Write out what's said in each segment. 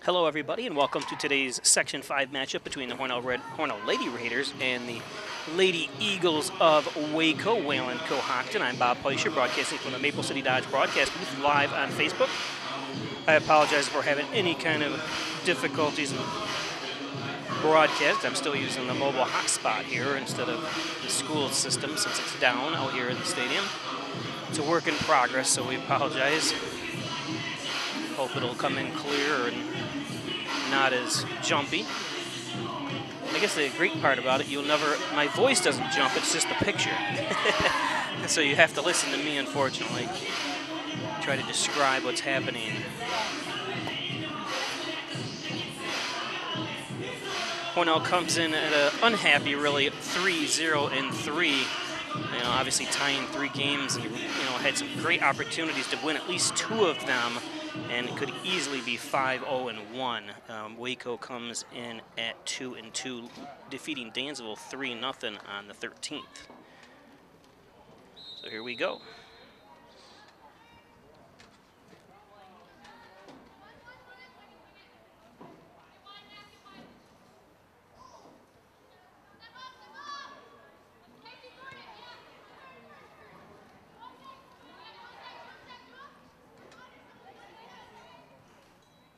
Hello, everybody, and welcome to today's Section 5 matchup between the Hornell Lady Raiders and the Lady Eagles of Waco, Wayland, Cohocton. I'm Bob Peischer, broadcasting from the Maple City Dodge broadcast booth live on Facebook. I apologize for having any kind of difficulties in broadcast. I'm still using the mobile hotspot here instead of the school system since it's down out here in the stadium. It's a work in progress, so we apologize. Hope it'll come in clear and not as jumpy. I guess the great part about it, my voice doesn't jump, it's just the picture. So you have to listen to me, unfortunately. Try to describe what's happening. Hornell comes in at an unhappy, really, 3-0-3. Obviously tying 3 games, and had some great opportunities to win at least 2 of them, and it could easily be 5-0-1. Waco comes in at 2-2, defeating Dansville 3-0 on the 13th. So here we go.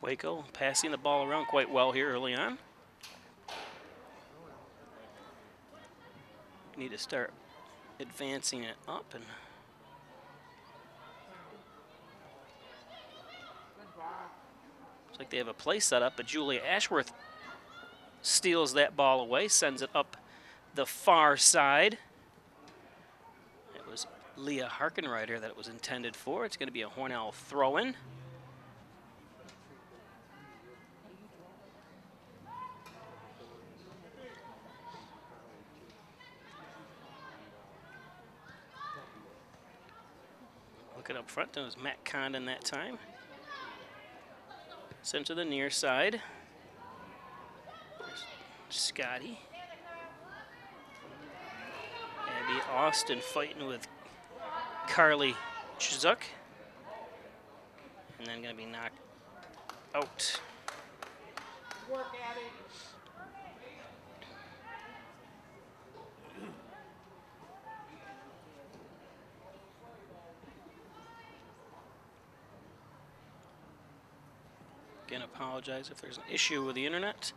Waco passing the ball around quite well here early on. Need to start advancing it up, and looks like they have a play set up, but Julia Ashworth steals that ball away, sends it up the far side. It was Leah Harkenreiter that it was intended for. It's going to be a Hornell throw-in. Looking up front, it was Matt Condon that time. Sent to the near side. There's Scotty. Abby Austin fighting with Carly Chizuk. And then going to be knocked out. Work, Abby. Again, apologize if there's an issue with the internet.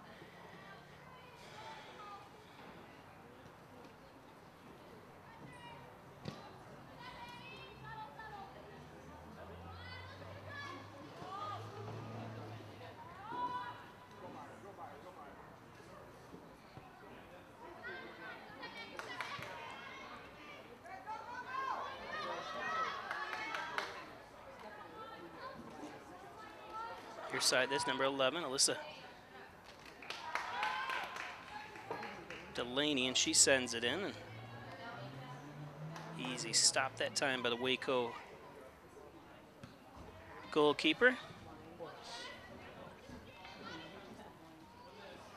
Your side, that's number 11, Alyssa Delaney, and she sends it in. And easy stop that time by the Waco goalkeeper.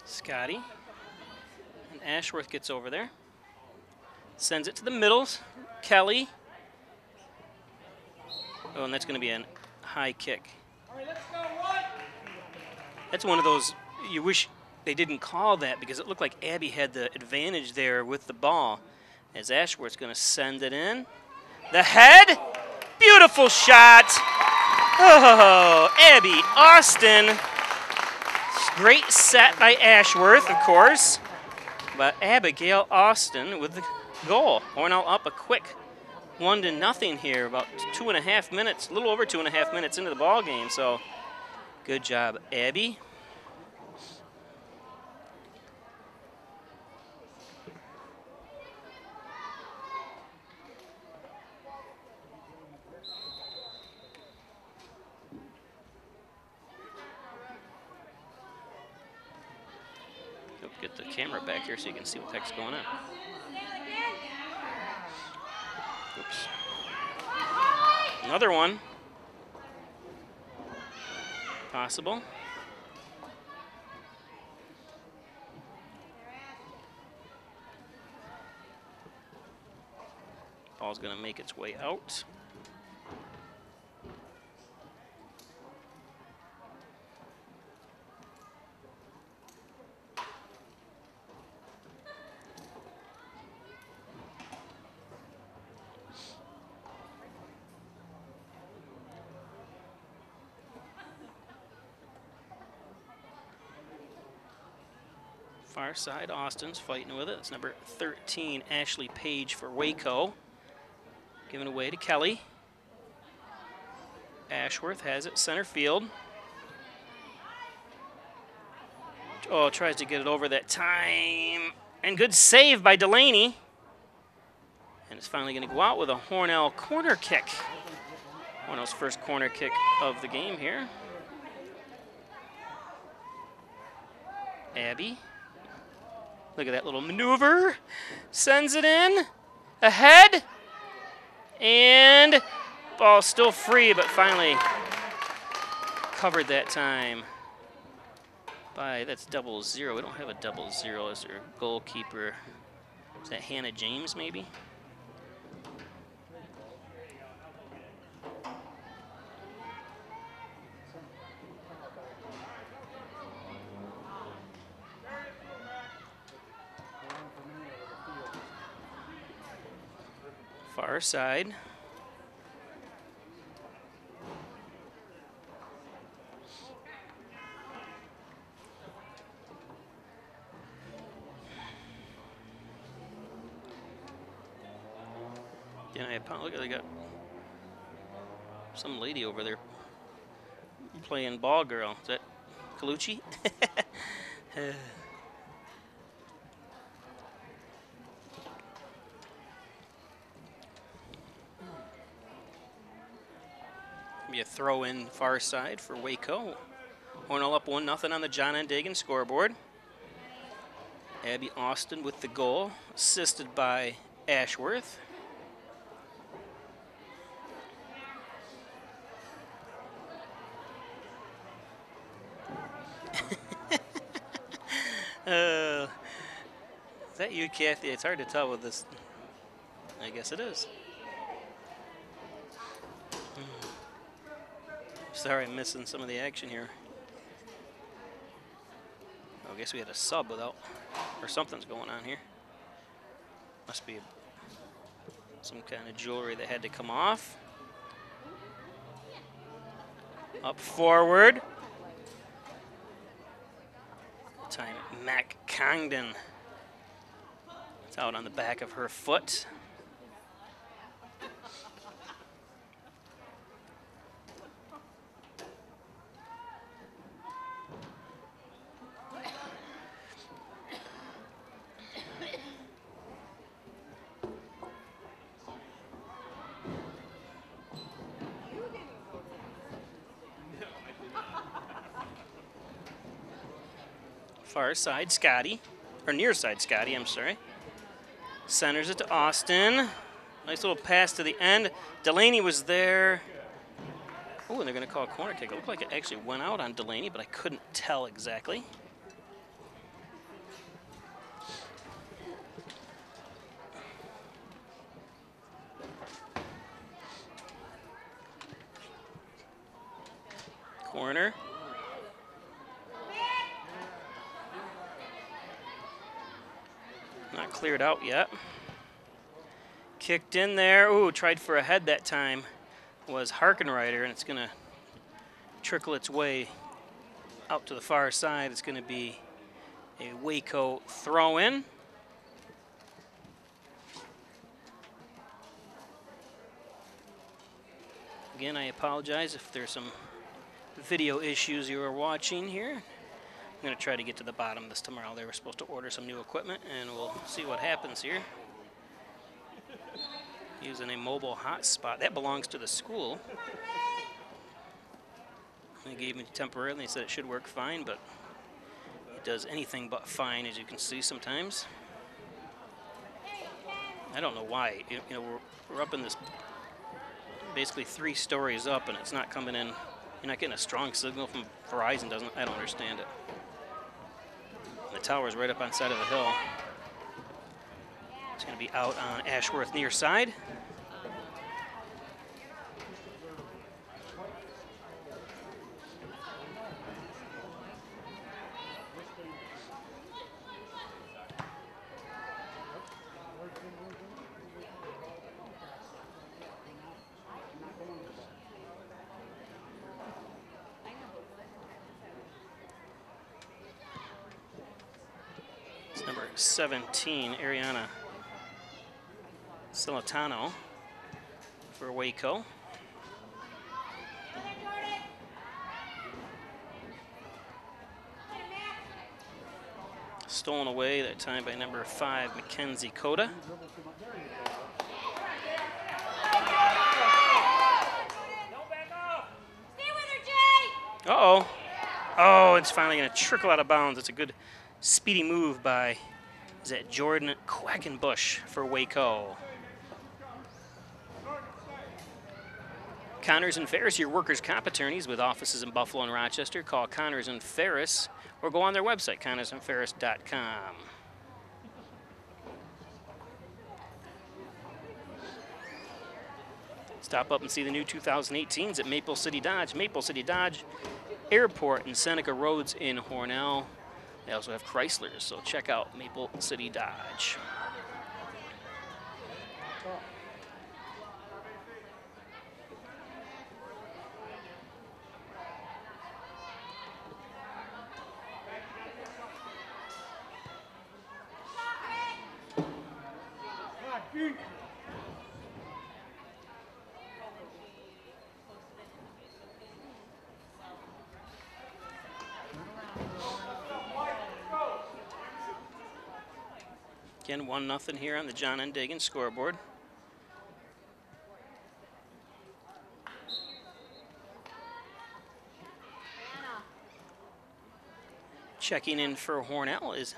Scotty. And Ashworth gets over there. Sends it to the middles. Kelly. Oh, and that's going to be a high kick. That's one of those, you wish they didn't call that, because it looked like Abby had the advantage there with the ball. As Ashworth's going to send it in. The head! Beautiful shot! Oh, Abby Austin. Great set by Ashworth, of course. But Abigail Austin with the goal. Hornell up a quick 1-0 here, about 2.5 minutes, a little over 2.5 minutes into the ball game. So good job, Abby. Get the camera back here so you can see what the heck's going on. Oops. Another one. Possible. Ball's going to make its way out. Far side, Austin's fighting with it. It's number 13, Ashley Page for Waco. Given away to Kelly. Ashworth has it center field. Oh, tries to get it over that time. And good save by Delaney. And it's finally going to go out with a Hornell corner kick. Hornell's first corner kick of the game here. Abby. Look at that little maneuver. Sends it in. Ahead. And ball still free, but finally covered that time. That's 0-0. We don't have a 0-0 as our goalkeeper. Is that Hannah James, maybe? Far side. Yeah, look, they got some lady over there playing ball girl. Is that Colucci? Be a throw in far side for Waco. Hornell up 1-0 on the John N. Dagan scoreboard. Abby Austin with the goal, assisted by Ashworth. Is that you, Kathy? It's hard to tell with this. I guess it is. Sorry, I'm missing some of the action here. Oh, I guess we had a sub without, or something's going on here. Must be some kind of jewelry that had to come off. Up forward. Time Mac Congdon. It's out on the back of her foot. Far side, Scotty. Or near side, Scotty, I'm sorry. Centers it to Austin. Nice little pass to the end. Delaney was there. Oh, and they're going to call a corner kick. It looked like it actually went out on Delaney, but I couldn't tell exactly. Corner. Not cleared out yet. Kicked in there. Ooh, tried for a head that time. Was Harkenrider, and it's going to trickle its way out to the far side. It's going to be a Waco throw-in. Again, I apologize if there's some video issues you are watching here. I'm going to try to get to the bottom of this tomorrow. They were supposed to order some new equipment, and we'll see what happens here. Using a mobile hotspot. That belongs to the school. They gave me temporarily. They said it should work fine, but it does anything but fine, as you can see sometimes. I don't know why. You know, we're up in this, basically 3 stories up, and it's not coming in. You're not getting a strong signal from Verizon, I don't understand it. The tower's right up on the side of the hill. It's going to be out on Ashworth near side. Number 17, Ariana Celentano for Waco. Stolen away that time by number 5, Mackenzie Coda. Uh-oh. Oh, it's finally going to trickle out of bounds. It's a good speedy move by, is that Jordan Quackenbush for Waco. Connors and Ferris, your workers' comp attorneys with offices in Buffalo and Rochester. Call Connors and Ferris or go on their website, connorsandferris.com. Stop up and see the new 2018s at Maple City Dodge. Maple City Dodge Airport and Seneca Roads in Hornell. They also have Chryslers, so check out Maple City Dodge. Again, 1-0 here on the John N. Dagan scoreboard. Checking in for Hornell is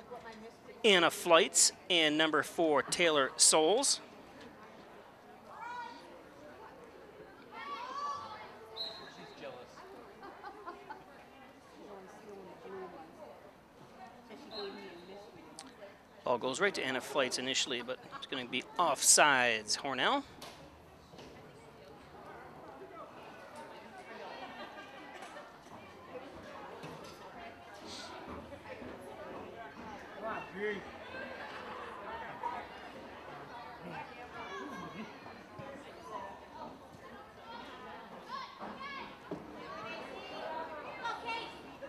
Anna Flights and number 4, Taylor Souls. Ball goes right to Anna Flights initially, but it's going to be offsides. Hornell.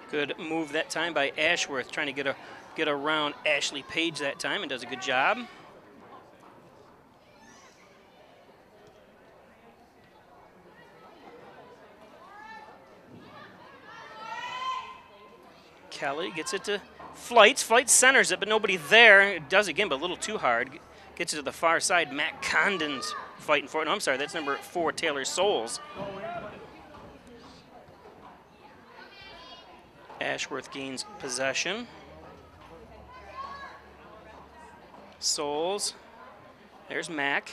Good move that time by Ashworth, trying to get around Ashley Page that time, and does a good job. Kelly gets it to Flights. Flights centers it, but nobody there. It does again, but a little too hard. Gets it to the far side. Matt Condon's fighting for it. No, I'm sorry, that's number 4, Taylor Souls. Ashworth gains possession. Souls. There's Mac.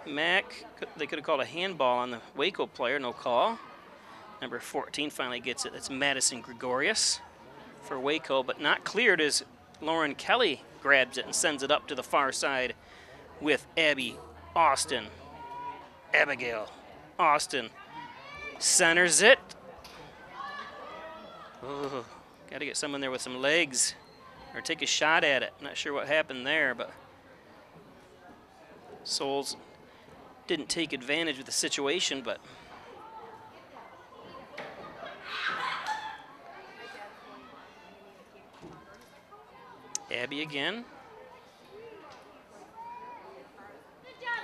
Mac, they could have called a handball on the Waco player, no call. Number 14 finally gets it. That's Madison Gregorius for Waco, but not cleared as Lauren Kelly grabs it and sends it up to the far side with Abby Austin. Abigail Austin centers it. Oh, got to get someone there with some legs or take a shot at it. Not sure what happened there, but Souls didn't take advantage of the situation, but Abby again.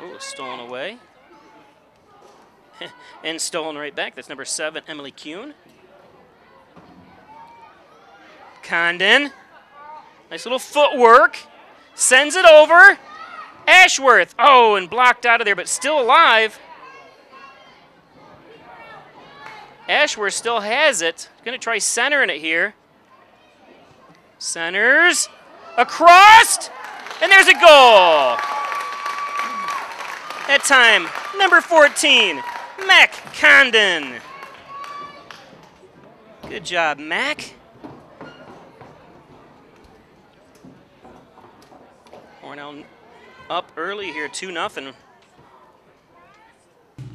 Oh, stolen away. And stolen right back. That's number 7, Emily Kuhn. Condon. Nice little footwork. Sends it over. Ashworth. Oh, and blocked out of there, but still alive. Ashworth still has it. Going to try centering it here. Centers. Across. And there's a goal. That time, number 14, Mac Condon. Good job, Mac. Hornell up early here, 2-0.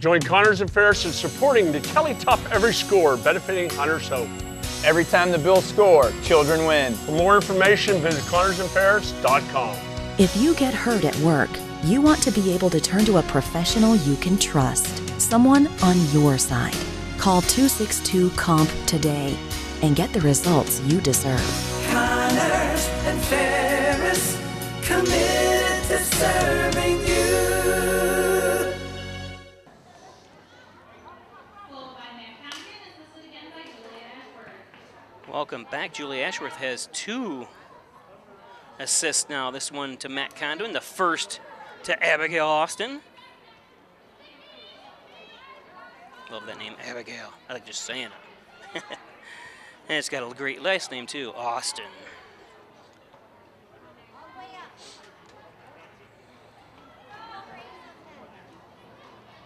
Join Connors and Ferris in supporting the Kelly Tough Every Score, benefiting Hunter's Hope. Every time the Bills score, children win. For more information, visit connorsandferris.com. If you get hurt at work, you want to be able to turn to a professional you can trust, someone on your side. Call 262-COMP today and get the results you deserve. Connors and fairest, committed to serving you. Welcome back. Julie Ashworth has 2 assists now. This one to Matt Condon, the first to Abigail Austin. Love that name, Abigail. I like just saying it. And it's got a great last name too, Austin.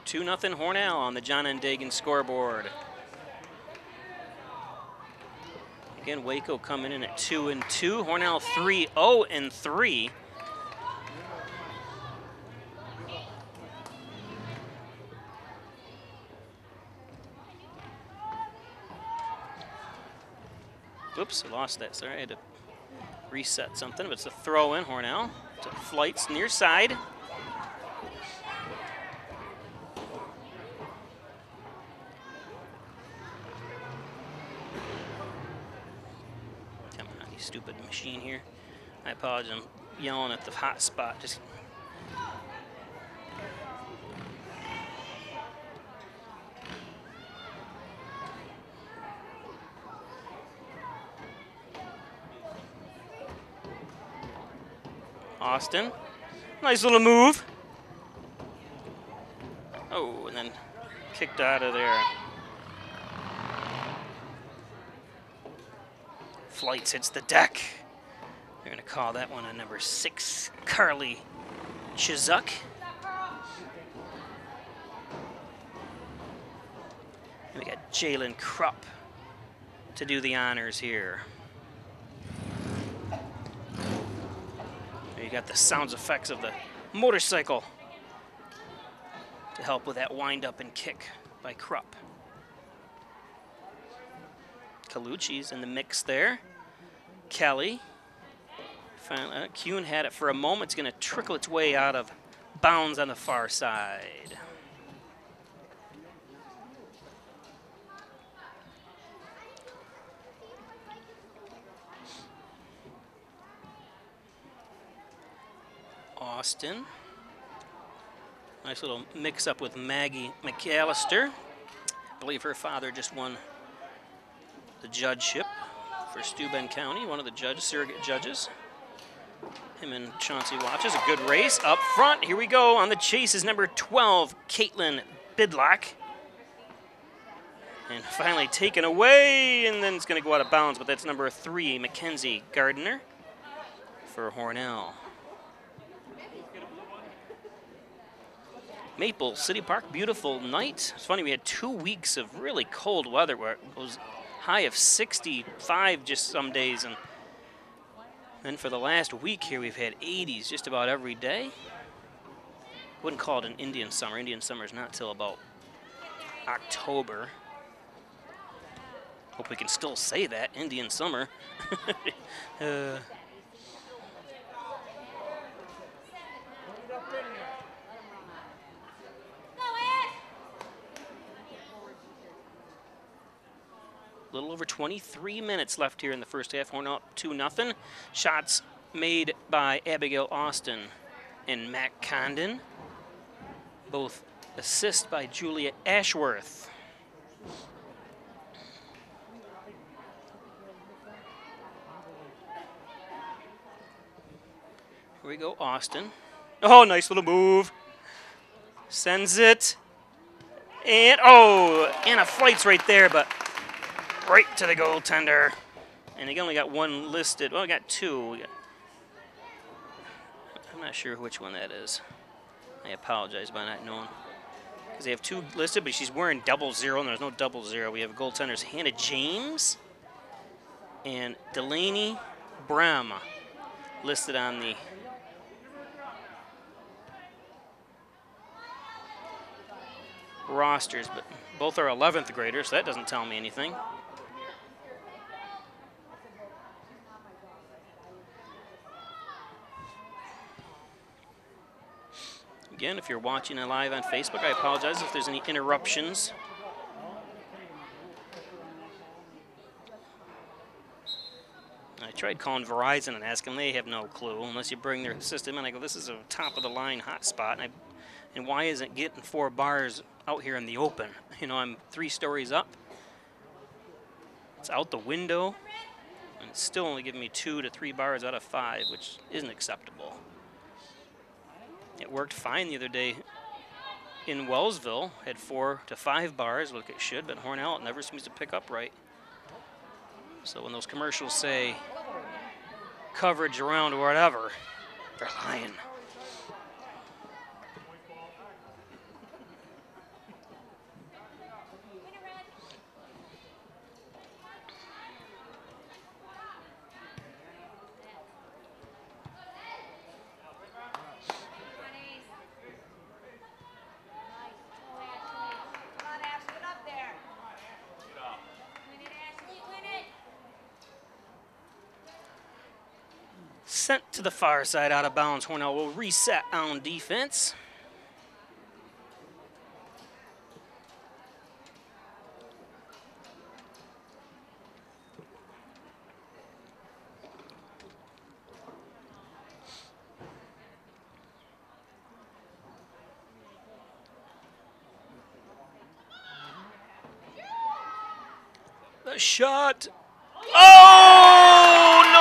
Two nothing Hornell on the John N. Dagan scoreboard. Again, Waco coming in at 2-2. Hornell 3-0-3. Oops, I lost that. Sorry, I had to reset something. But it's a throw in, Hornell. To Flights near side. Come on, you stupid machine here. I apologize. I'm yelling at the hot spot. Just Austin, nice little move. Oh, and then kicked out of there. Flights hits the deck. They're gonna call that one on number 6, Carly Chizuk. And we got Jalen Krupp to do the honors here. You got the sounds effects of the motorcycle to help with that wind up and kick by Krupp. Calucci's in the mix there. Kelly. Finally, Kuhn had it for a moment. It's going to trickle its way out of bounds on the far side. Austin. Nice little mix-up with Maggie McAllister. I believe her father just won the judgeship for Steuben County, one of the surrogate judges. Him and Chauncey watches. A good race up front. Here we go. On the chase is number 12, Caitlin Bidlock. And finally taken away, and then it's going to go out of bounds, but that's number 3, Mackenzie Gardner for Hornell. Maple City Park, beautiful night. It's funny, we had 2 weeks of really cold weather where it was high of 65 just some days. And then for the last week here, we've had 80s just about every day. Wouldn't call it an Indian summer. Indian summer is not till about October. Hope we can still say that, Indian summer. A little over 23 minutes left here in the first half. Hornell up 2-0. Shots made by Abigail Austin and Matt Condon. Both assists by Julia Ashworth. Here we go, Austin. Oh, nice little move. Sends it. And, oh, Anna Flights right there, but right to the goaltender. And he only got one listed. Well, we got 2. I'm not sure which one that is. I apologize by not knowing. Because they have 2 listed, but she's wearing 00, and there's no 00. We have goaltenders Hannah James and Delaney Bram listed on the rosters, but both are 11th graders, so that doesn't tell me anything. Again, if you're watching it live on Facebook, I apologize if there's any interruptions. I tried calling Verizon and asking. They have no clue unless you bring their system in. I go, this is a top-of-the-line hotspot, and why isn't it getting 4 bars out here in the open? You know, I'm 3 stories up. It's out the window, and it's still only giving me 2 to 3 bars out of 5, which isn't acceptable. It worked fine the other day in Wellsville. Had 4 to 5 bars, like it should, but Hornell, it never seems to pick up right. So when those commercials say coverage around or whatever, they're lying. Sent to the far side, out of bounds. Hornell will reset on defense. The shot. Oh, no!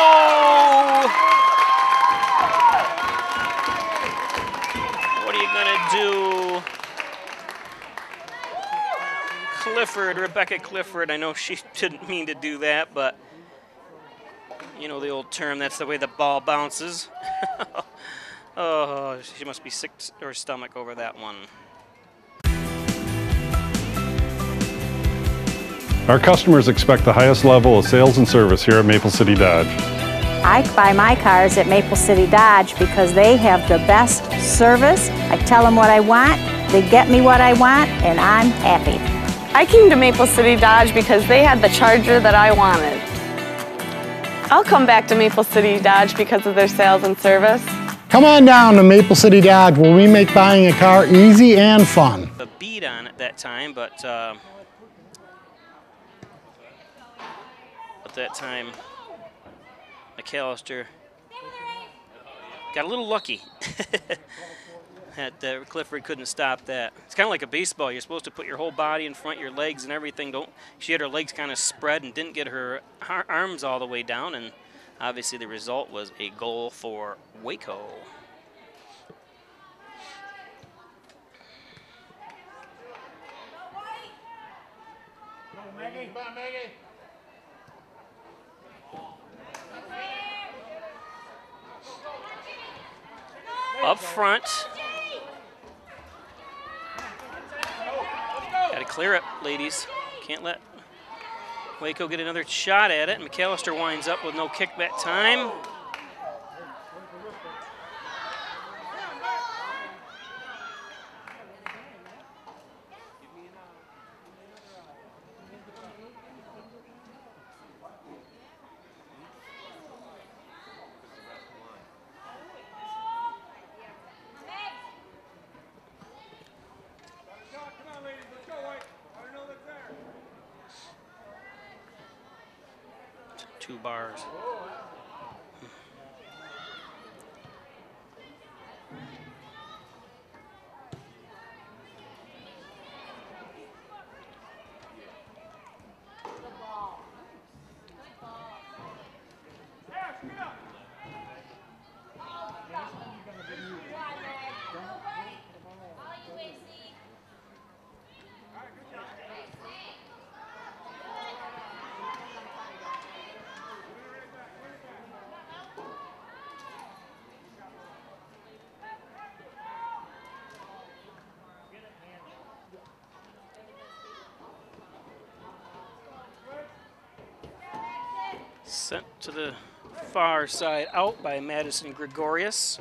What are you going to do? Clifford, Rebecca Clifford, I know she didn't mean to do that, but you know the old term, that's the way the ball bounces. Oh, she must be sick to her stomach over that one. Our customers expect the highest level of sales and service here at Maple City Dodge. I buy my cars at Maple City Dodge because they have the best service. I tell them what I want, they get me what I want, and I'm happy. I came to Maple City Dodge because they had the Charger that I wanted. I'll come back to Maple City Dodge because of their sales and service. Come on down to Maple City Dodge where we make buying a car easy and fun. A beat on it that time, but that time McAllister got a little lucky. That Clifford couldn't stop that. It's kind of like a baseball. You're supposed to put your whole body in front, your legs and everything. She had her legs kind of spread and didn't get her arms all the way down, and obviously the result was a goal for Waco. Up front. Got to clear it, ladies. Can't let Waco get another shot at it. And McAllister winds up with no kickback time. Two bars. Sent to the far side out by Madison Gregorius.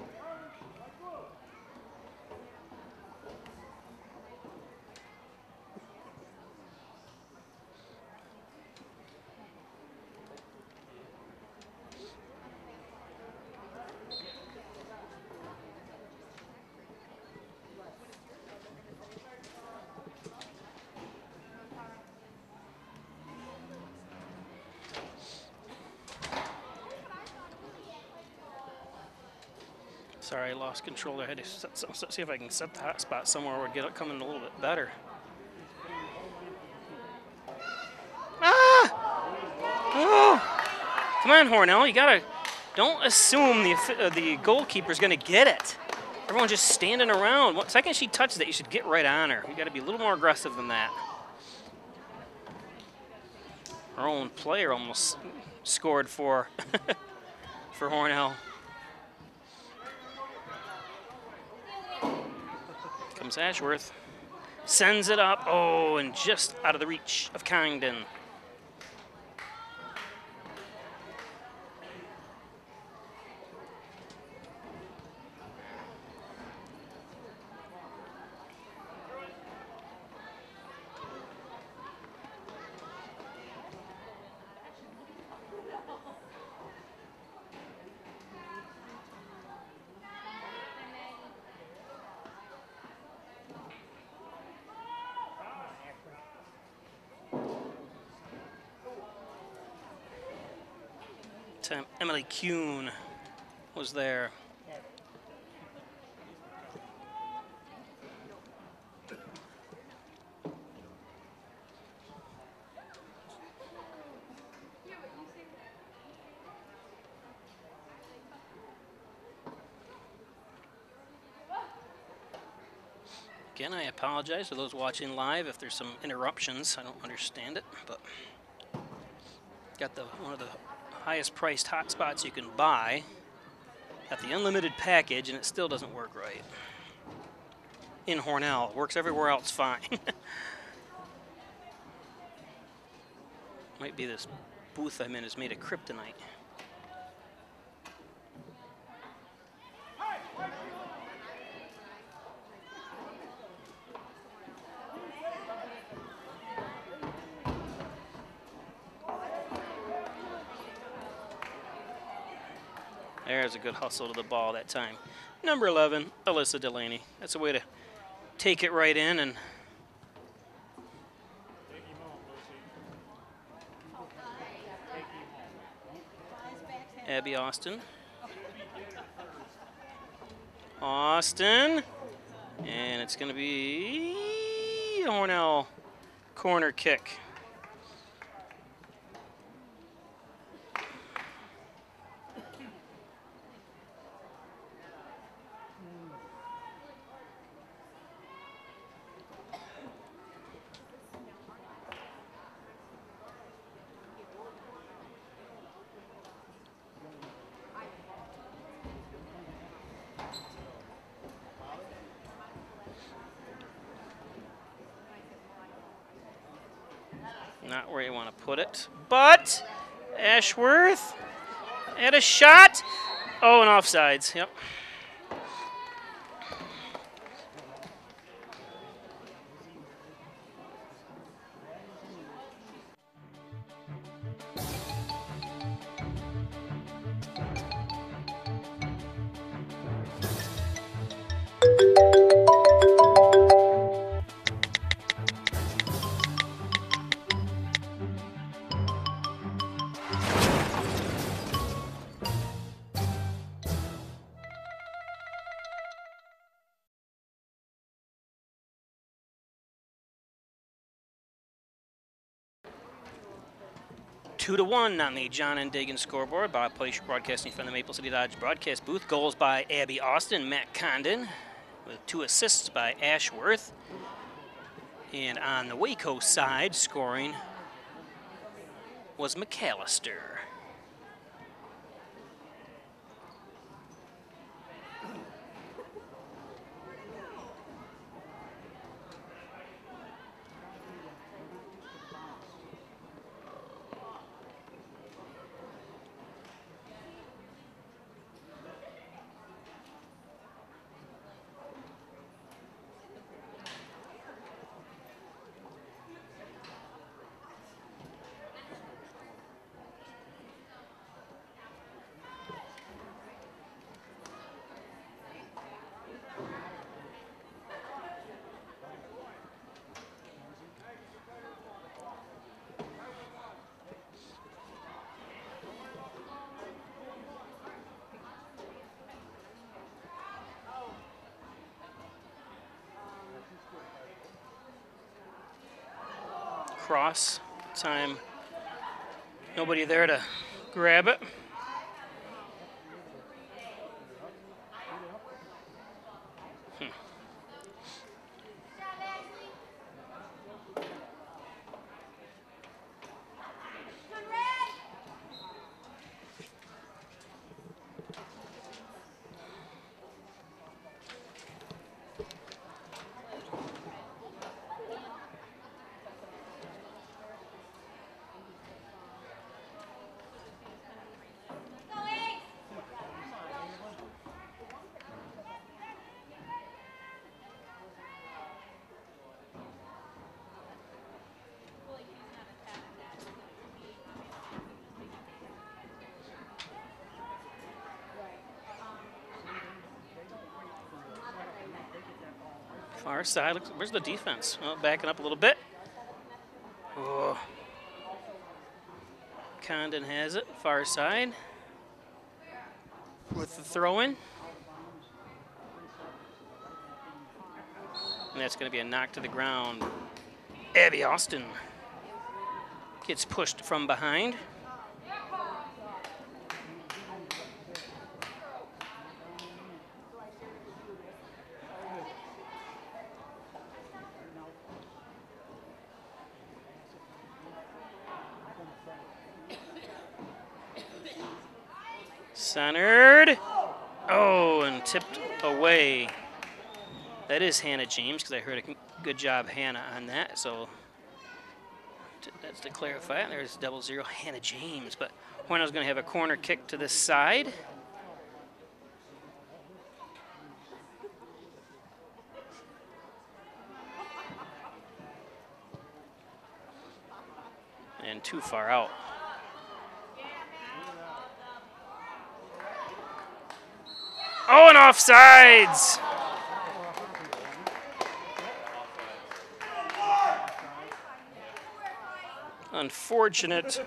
Sorry, I lost control there. I had to see if I can set the hot spot somewhere where it get it coming a little bit better. Ah! Oh! Come on, Hornell. You gotta. Don't assume the goalkeeper's gonna get it. Everyone's just standing around. The second she touches it, you should get right on her. You got to be a little more aggressive than that. Our own player almost scored for Hornell. Comes Ashworth. Sends it up. Oh, and just out of the reach of Congdon. Emily Kuhn was there. Again, I apologize to those watching live if there's some interruptions. I don't understand it, but got one of the highest priced hotspots you can buy. Got the unlimited package, and it still doesn't work right. In Hornell, works everywhere else fine. Might be this booth I'm in is made of kryptonite. There's a good hustle to the ball that time. Number 11, Alyssa Delaney. That's a way to take it right in. And Abby Austin. Austin. And it's going to be a Hornell corner kick. Not where you want to put it, but Ashworth had a shot. Oh, and offsides, yep. Two to one on the John and Dagan scoreboard. Bob Plaisher broadcasting from the Maple City Dodge broadcast booth. Goals by Abby Austin, Matt Condon, with 2 assists by Ashworth. And on the Waco side, scoring was McAllister. cross time. Nobody there to grab it. Far side, where's the defense? Oh, backing up a little bit. Oh. Condon has it, far side. With the throw-in. And that's going to be a knock to the ground. Abby Austin gets pushed from behind. Centered. Oh, and tipped away. That is Hannah James, because I heard a good job, Hannah, on that. So that's to clarify. There's 0-0, Hannah James. But Hornell's going to have a corner kick to this side. And too far out. Oh, and offsides. Unfortunate.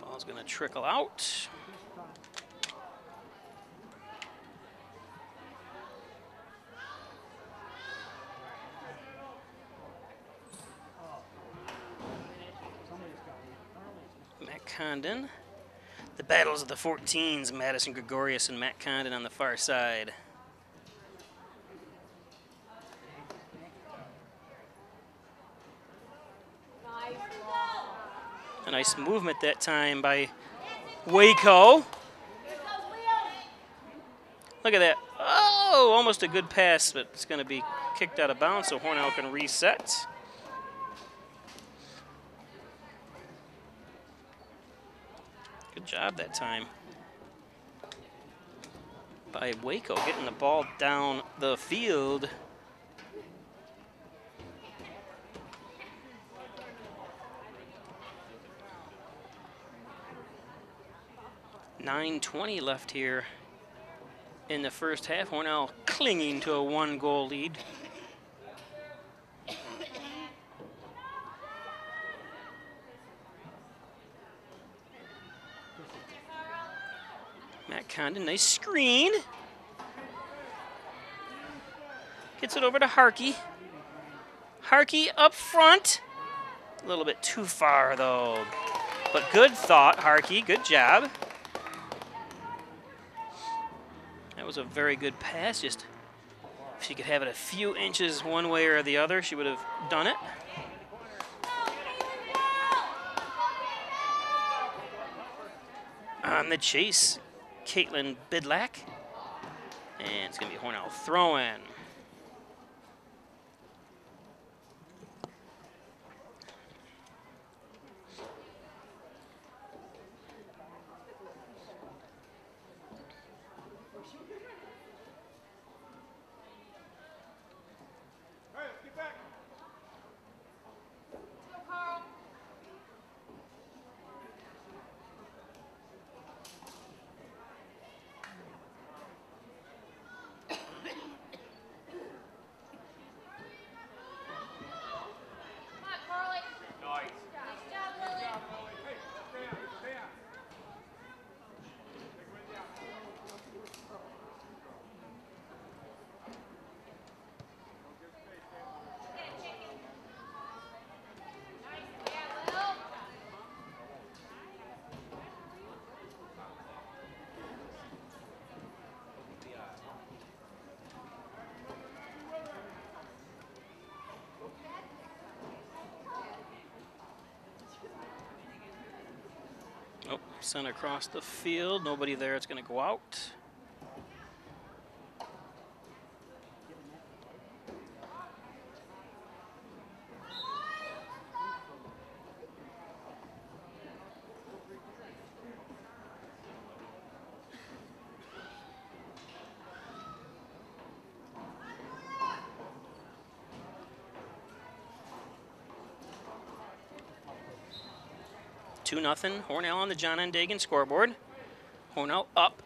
Ball's going to trickle out. Matt Condon. The battles of the 14s, Madison Gregorius and Matt Condon on the far side. A nice movement that time by Waco. Look at that. Oh, almost a good pass, but it's going to be kicked out of bounds, so Hornell can reset. Good job that time by Waco, getting the ball down the field. .920 left here in the first half. Hornell clinging to a 1-goal lead. Matt Condon, nice screen. Gets it over to Harkey. Harkey up front. A little bit too far though. But good thought, Harkey, good job. That was a very good pass. Just if she could have it a few inches one way or the other, she would have done it. On the chase, Caitlin Bidlack. And it's going to be Hornell throw-in. Oh, sent across the field. Nobody there. It's going to go out. Two 0 Hornell on the John N. Dagan scoreboard. Hornell up.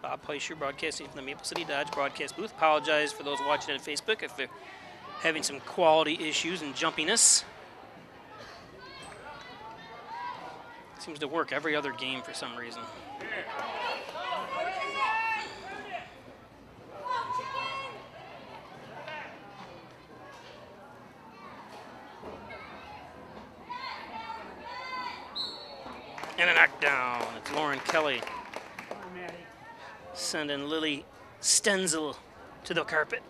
Bob Peischer broadcasting from the Maple City Dodge broadcast booth. Apologize for those watching on Facebook if they're having some quality issues and jumpiness. Seems to work every other game for some reason. And a knockdown. It's Lauren Kelly sending Lily Stenzel to the carpet.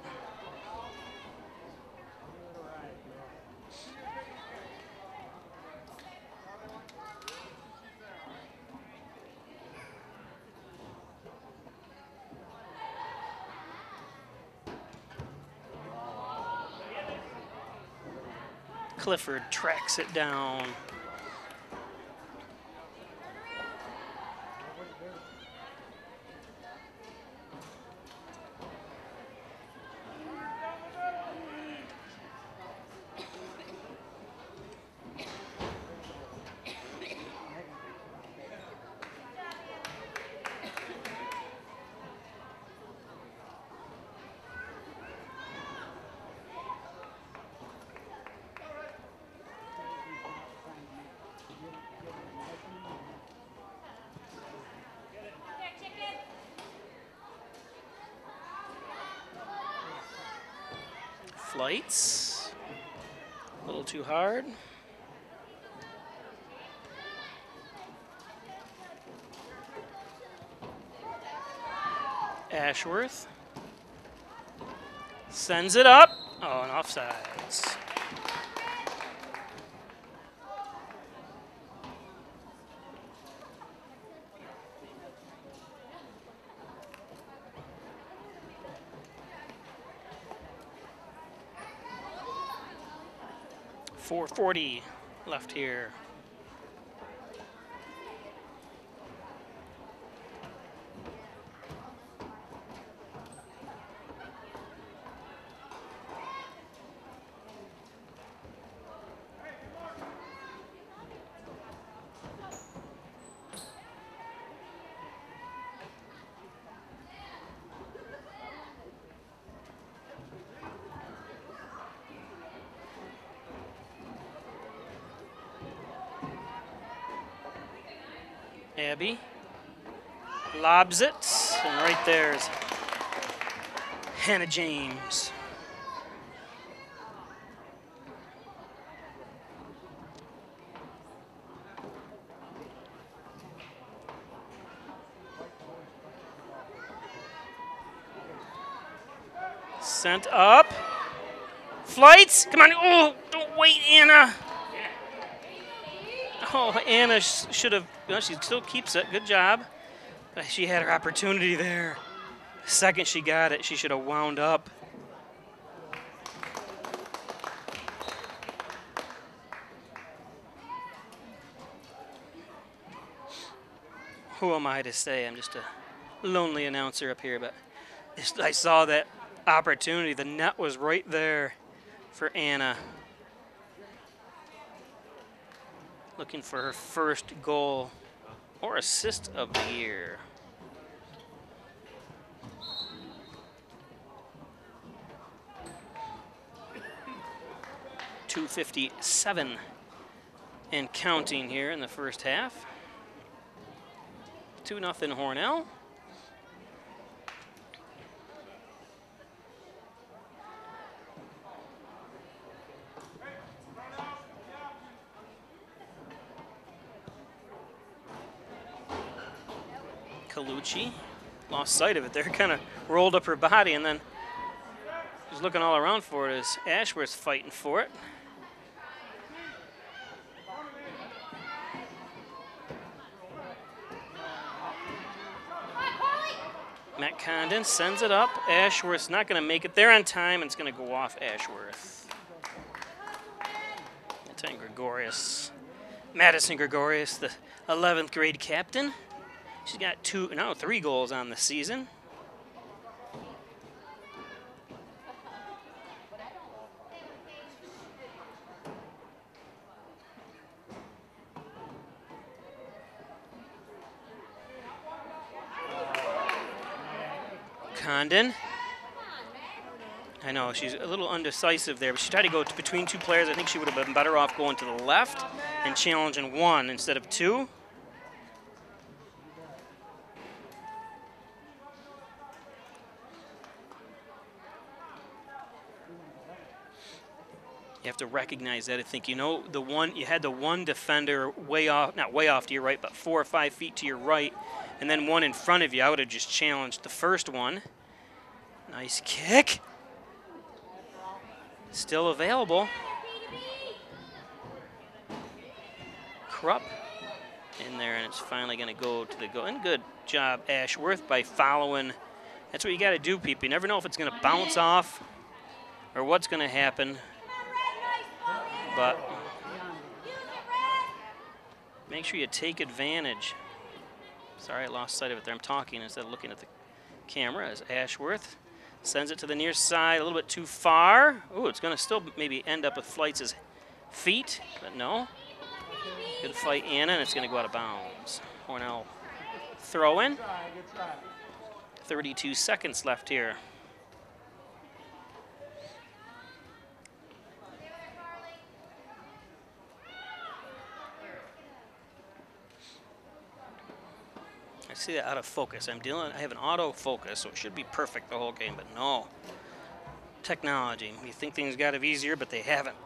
Clifford tracks it down. Flights, a little too hard. Ashworth sends it up. Oh, and offsides. .440 left here. Abby lobs it, and right there's Hannah James. Sent up. Flights, come on, oh, don't wait, Anna. Oh, Anna should have, well, she still keeps it, good job. But she had her opportunity there. The second she got it, she should have wound up. Who am I to say? I'm just a lonely announcer up here, but I saw that opportunity. The net was right there for Anna. Looking for her first goal or assist of the year. .257 and counting here in the first half. 2-0 Hornell. Colucci lost sight of it there, kind of rolled up her body, and then was looking all around for it as Ashworth's fighting for it. Matt Condon sends it up. Ashworth's not going to make it there on time, and it's going to go off Ashworth. Lieutenant Gregorius. Madison Gregorius, the 11th grade captain. She's got 3 goals on the season. Condon. I know, she's a little undecisive there, but she tried to go between 2 players. I think she would have been better off going to the left and challenging 1 instead of 2. You have to recognize that. I think, you know, you had the one defender way off, not way off to your right, but 4 or 5 feet to your right, and then 1 in front of you. I would have just challenged the first one. Nice kick. Still available. Krupp in there, and it's finally going to go to the goal. And good job, Ashworth, by following. That's what you got to do, people. You never know if it's going to bounce off or what's going to happen. But make sure you take advantage. Sorry, I lost sight of it there. I'm talking instead of looking at the camera as Ashworth sends it to the near side, a little bit too far. Ooh, it's going to still maybe end up with Fleitz's feet, but no. Good fight, Anna, and it's going to go out of bounds. Hornell throw in. 32 seconds left here. I see that out of focus. I have an auto focus, so it should be perfect the whole game, but no. Technology. You think things got it easier, but they haven't.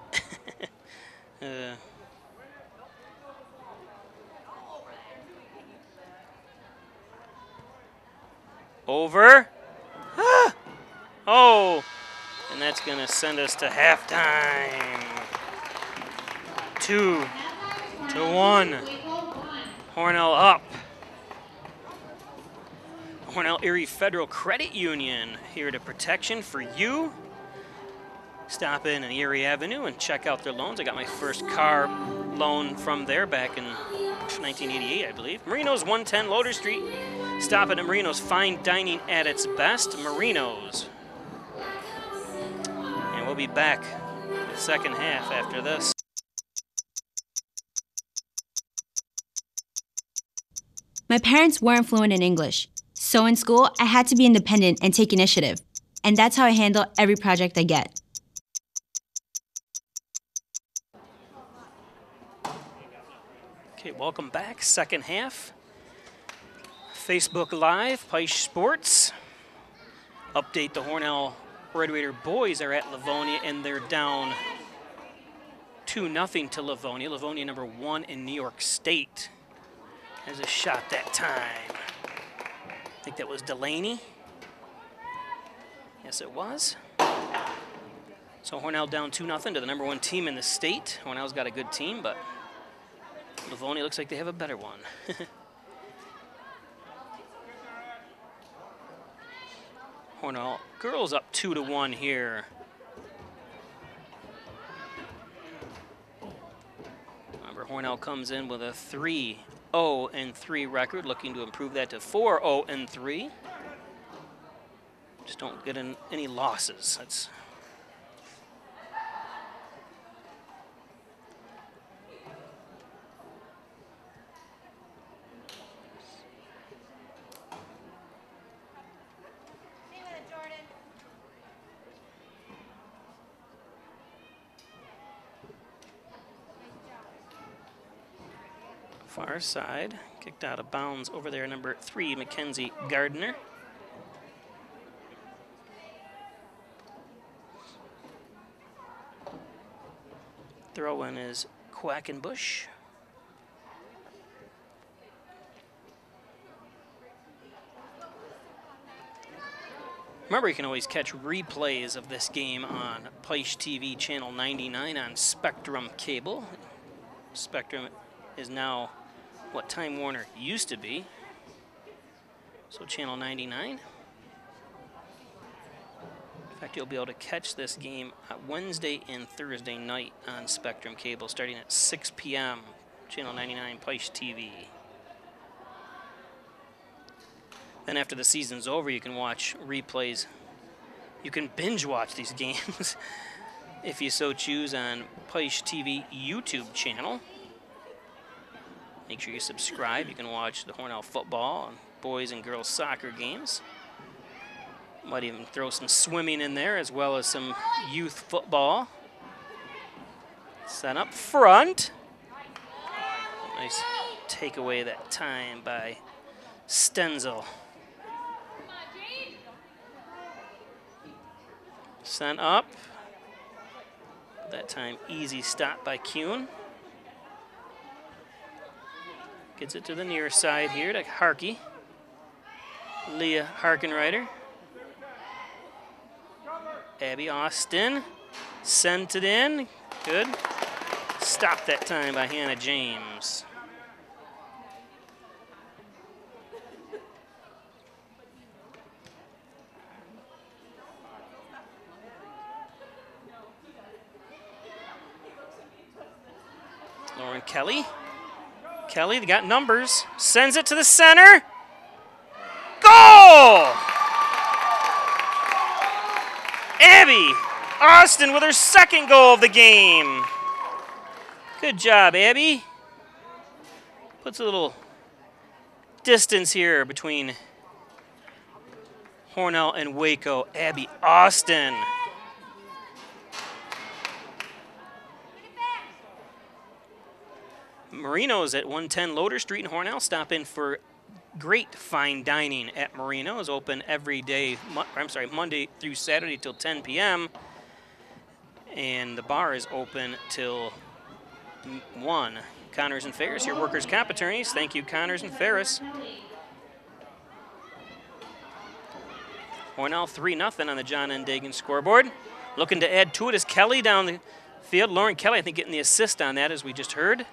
Over. Ah! Oh, and that's going to send us to halftime. 2-1. Hornell up. Hornell Erie Federal Credit Union, here to protection for you. Stop in on Erie Avenue and check out their loans. I got my first car loan from there back in 1988, I believe. Marino's 110 Loader Street. Stop in at Marino's, fine dining at its best. Marino's. And we'll be back the second half after this. My parents weren't fluent in English. So in school, I had to be independent and take initiative. And that's how I handle every project I get. Okay, welcome back. Second half. Facebook Live, Peisch Sports. Update, the Hornell Red Raider boys are at Livonia, and they're down 2-0 to Livonia. Livonia number 1 in New York State. Has a shot that time. I think that was Delaney. Yes, it was. So Hornell down 2-0 to the number 1 team in the state. Hornell's got a good team, but Livonia looks like they have a better one. Hornell girls up 2-1 here. Remember, Hornell comes in with a 3-0-3 record, looking to improve that to 4-0-3. Just don't get in any losses. That's far side, kicked out of bounds over there, number 3, Mackenzie Gardner. Throw-in is Quackenbush. Remember, you can always catch replays of this game on Peisch TV Channel 99 on Spectrum Cable. Spectrum is now what Time Warner used to be. So Channel 99. fact, you'll be able to catch this game Wednesday and Thursday night on Spectrum Cable starting at 6 p.m. Channel 99 Peisch TV. Then after the season's over, you can watch replays. You can binge watch these games if you so choose on Peisch TV YouTube channel. Make sure you subscribe. You can watch the Hornell football and boys and girls soccer games. Might even throw some swimming in there as well as some youth football. Set up front. Nice take away that time by Stenzel. Sent up. That time easy stop by Kuhn. Gets it to the near side here to Harkey. Leah Harkenreiter. Abby Austin sent it in. Good. Stopped that time by Hannah James. Lauren Kelly. Kelly, they got numbers. Sends it to the center. Goal! Abby Austin with her second goal of the game. Good job, Abby. Puts a little distance here between Hornell and Waco. Abby Austin. Marino's at 110 Loader Street in Hornell. Stop in for great fine dining at Marino's. Open every day, Monday through Saturday till 10 p.m. And the bar is open till 1. Connors and Ferris, your workers' comp attorneys. Thank you, Connors and Ferris. Hornell 3-0 on the John N. Dagan scoreboard. Looking to add to it is Kelly down the field. Lauren Kelly, I think, getting the assist on that, as we just heard.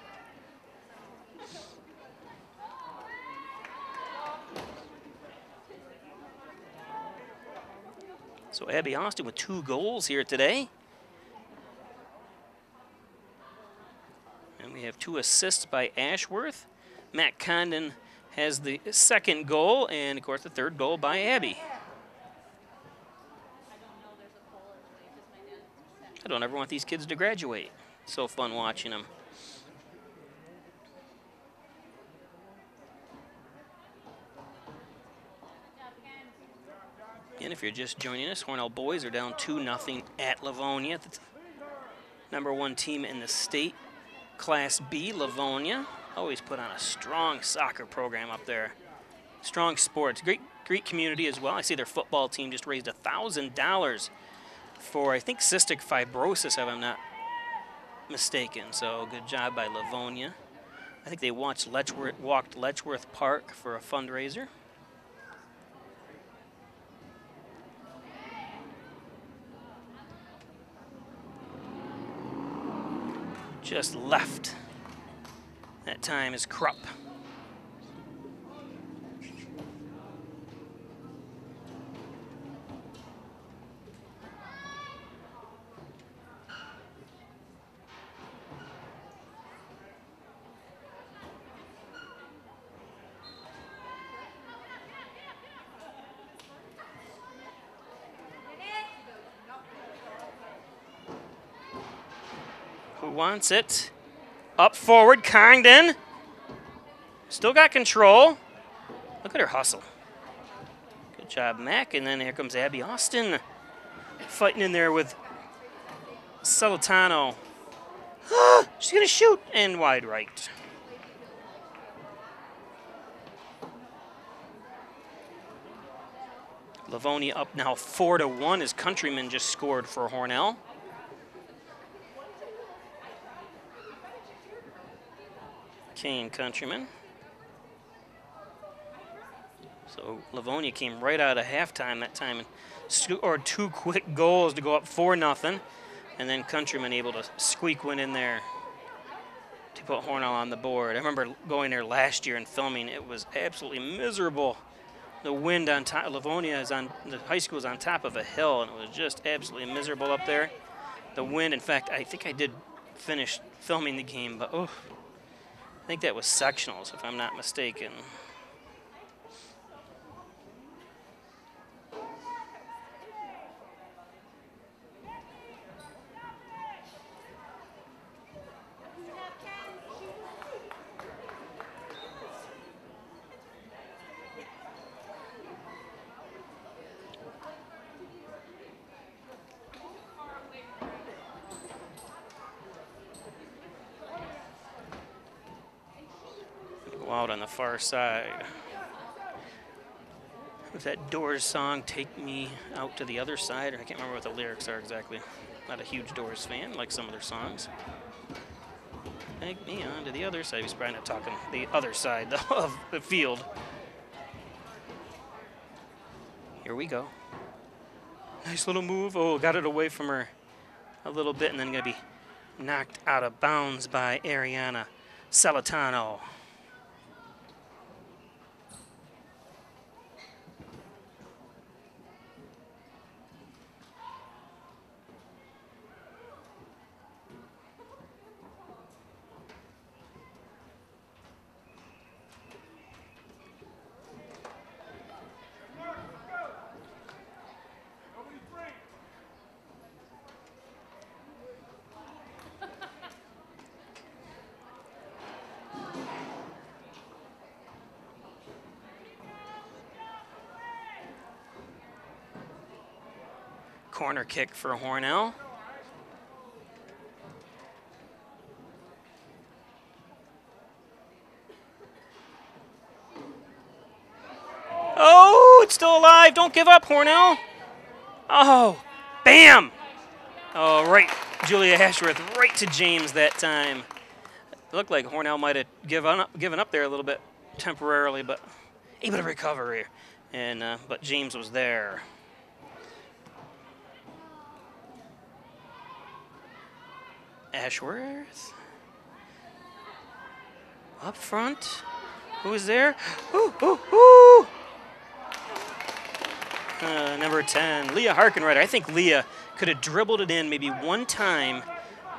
So Abby Austin with 2 goals here today. And we have 2 assists by Ashworth. Matt Condon has the second goal, and of course the third goal by Abby. I don't ever want these kids to graduate. So fun watching them. And if you're just joining us, Hornell boys are down 2-0 at Livonia. The #1 team in the state, Class B, Livonia. Always put on a strong soccer program up there. Strong sports, great community as well. I see their football team just raised $1,000 for, I think, cystic fibrosis, if I'm not mistaken. So good job by Livonia. I think they walked Letchworth Park for a fundraiser. Just left. That time is Krupp. Who wants it? Up forward, Condon. Still got control. Look at her hustle. Good job, Mac. And then here comes Abby Austin. Fighting in there with Celentano. She's going to shoot. And wide right. Livonia up now 4-1 as Countryman just scored for Hornell. Kane Countryman. So Livonia came right out of halftime that time and scored 2 quick goals to go up 4-0. And then Countryman able to squeak one in there to put Hornell on the board. I remember going there last year and filming. It was absolutely miserable The wind on top, Livonia is on, the high school is on top of a hill, and it was just absolutely miserable up there. The wind, in fact, I think I did finish filming the game, but oh, I think that was sectionals, if I'm not mistaken. Out on the far side. With that Doors song, Take Me Out to the Other Side, I can't remember what the lyrics are exactly. Not a huge Doors fan, like some of their songs. Take me on to the other side. He's probably not talking the other side of the field. Here we go. Nice little move. Oh, got it away from her a little bit, and then gonna be knocked out of bounds by Ariana Celentano. Corner kick for Hornell. Oh, it's still alive. Don't give up, Hornell. Oh, bam. Oh, right. Julia Ashworth right to James that time. It looked like Hornell might have given up there a little bit temporarily, but able to recover here. And but James was there. Ashworth. Up front. Who's there? Ooh, ooh, ooh. Number 10, Leah Harkenrider. I think Leah could have dribbled it in maybe one time.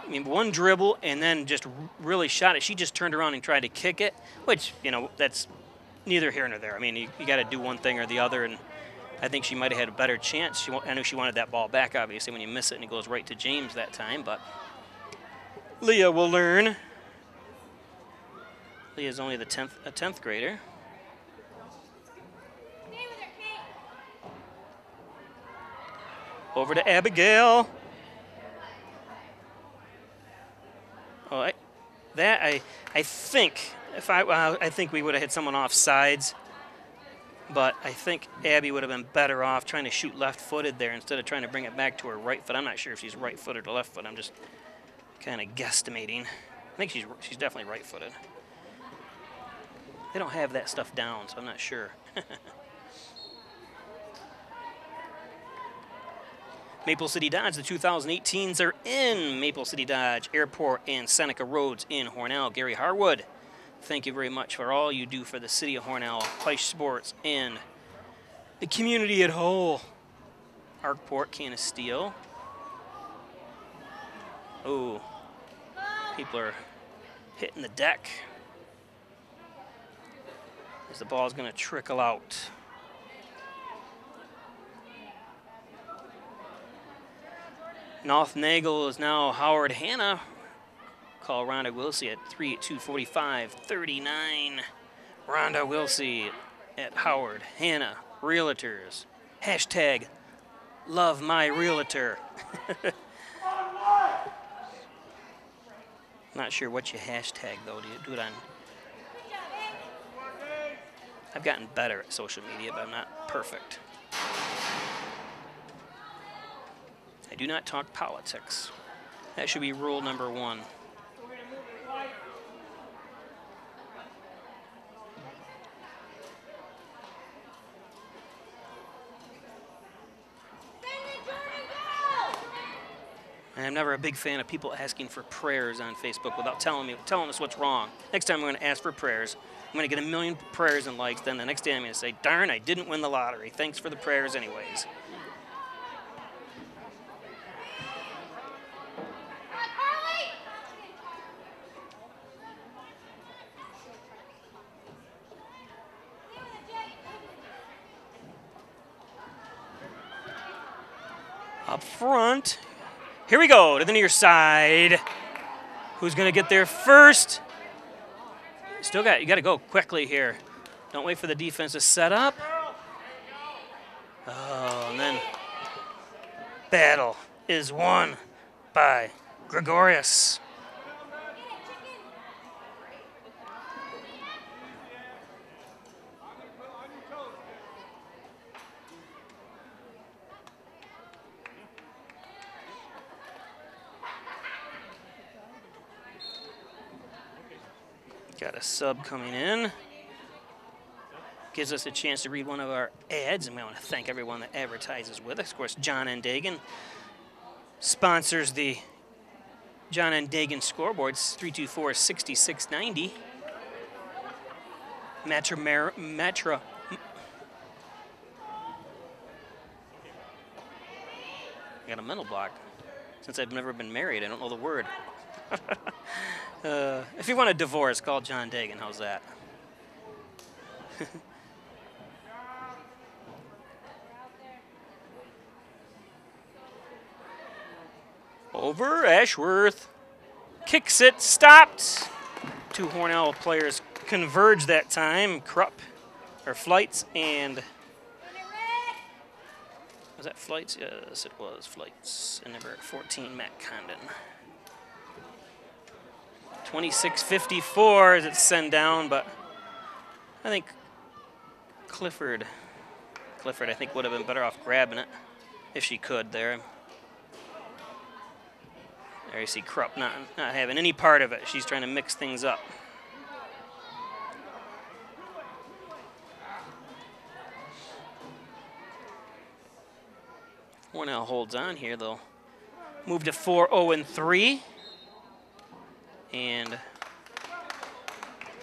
I mean, one dribble and then just really shot it. She just turned around and tried to kick it, which, you know, that's neither here nor there. I mean, you got to do one thing or the other, and I think she might have had a better chance. I know she wanted that ball back, obviously, when you miss it and it goes right to James that time, but Leah will learn. Leah's only a 10th grader. Over to Abigail. Oh, I think I think we would have hit someone off sides, but I think Abby would have been better off trying to shoot left-footed there instead of trying to bring it back to her right foot. I'm not sure if she's right-footed or left-footed. I'm just kind of guesstimating. I think she's definitely right-footed. They don't have that stuff down, so I'm not sure. Maple City Dodge, the 2018s are in Maple City Dodge Airport and Seneca Roads in Hornell. Gary Harwood, thank you very much for all you do for the city of Hornell, Peisch Sports, and the community at whole. Arkport, can of steel. Oh, people are hitting the deck as the ball is going to trickle out. North Nagel is now Howard Hanna. Call Rhonda Wilsey at 382-45-39. Rhonda Wilsey at Howard Hanna Realtors. Hashtag love my realtor. Not sure what you hashtag though. Do you do it on? I've gotten better at social media, but I'm not perfect. I do not talk politics. That should be rule number 1. And I'm never a big fan of people asking for prayers on Facebook without telling us what's wrong. Next time I'm going to ask for prayers I'm going to get a million prayers and likes. Then the next day I'm going to say, darn, I didn't win the lottery. Thanks for the prayers anyways. Up front. Here we go to the near side. Who's going to get there first? You got to go quickly here. Don't wait for the defense to set up. Oh, and then battle is won by Gregorius. Got a sub coming in. Gives us a chance to read one of our ads, and we want to thank everyone that advertises with us. Of course, John and Dagan sponsors the John and Dagan scoreboards, 324-6690. Matra. I got a mental block. Since I've never been married, I don't know the word. If you want a divorce, call John Dagan. How's that? Over Ashworth. Kicks it, stopped. Two Hornell players converged that time. Flights and... Was that Flights? Yes, it was Flights. And number 14, Matt Condon. 26-54 as it's sent down, but I think Clifford, I think, would have been better off grabbing it if she could there. There you see Krupp not having any part of it. She's trying to mix things up. Hornell holds on here. They'll move to 4-0-3. And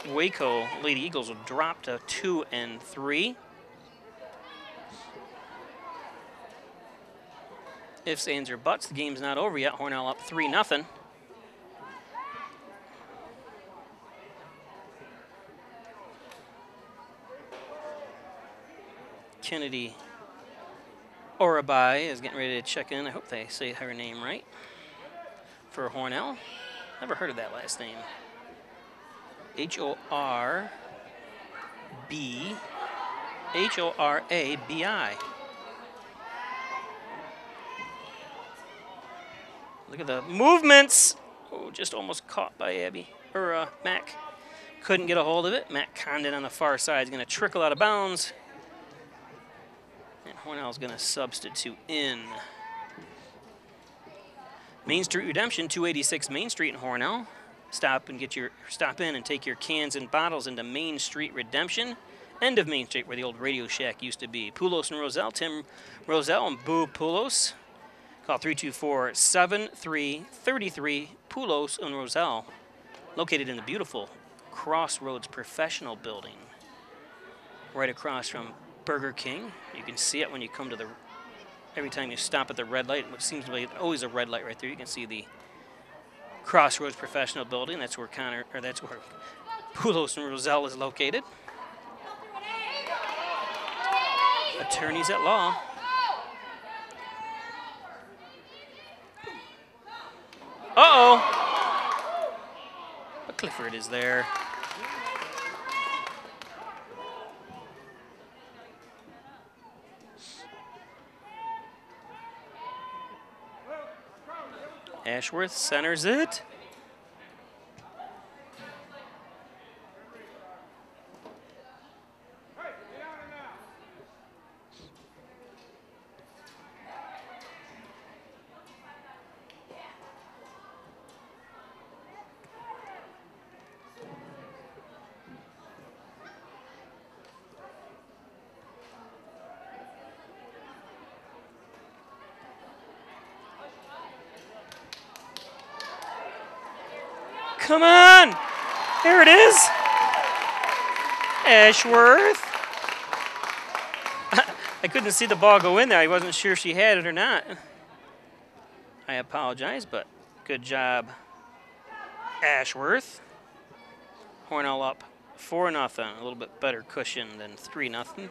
Waco Lady Eagles will drop to 2-3. Ifs, ands, or buts, the game's not over yet. Hornell up 3-0. Kennedy Orabai is getting ready to check in. I hope they say her name right. For Hornell. Never heard of that last name. Horabai. Look at the movements. Oh, just almost caught by Mac. Couldn't get a hold of it. Matt Condon on the far side is going to trickle out of bounds. And Hornell's going to substitute in. Main Street Redemption, 286 Main Street in Hornell. Stop in and take your cans and bottles into Main Street Redemption. End of Main Street, where the old Radio Shack used to be. Poulos and Roselle, Tim Roselle and Boo Poulos. Call 324-7333 Poulos and Roselle. Located in the beautiful Crossroads Professional Building. Right across from Burger King. You can see it when you come to the... Every time you stop at the red light, which seems to be always a red light right there, you can see the Crossroads Professional Building. That's where Poulos and Roselle is located. Attorneys at law. Uh-oh. But Clifford is there. Ashworth centers it. Come on! There it is! Ashworth. I couldn't see the ball go in there. I wasn't sure she had it or not. I apologize, but good job, Ashworth. Hornell up 4-0. A little bit better cushion than 3-0.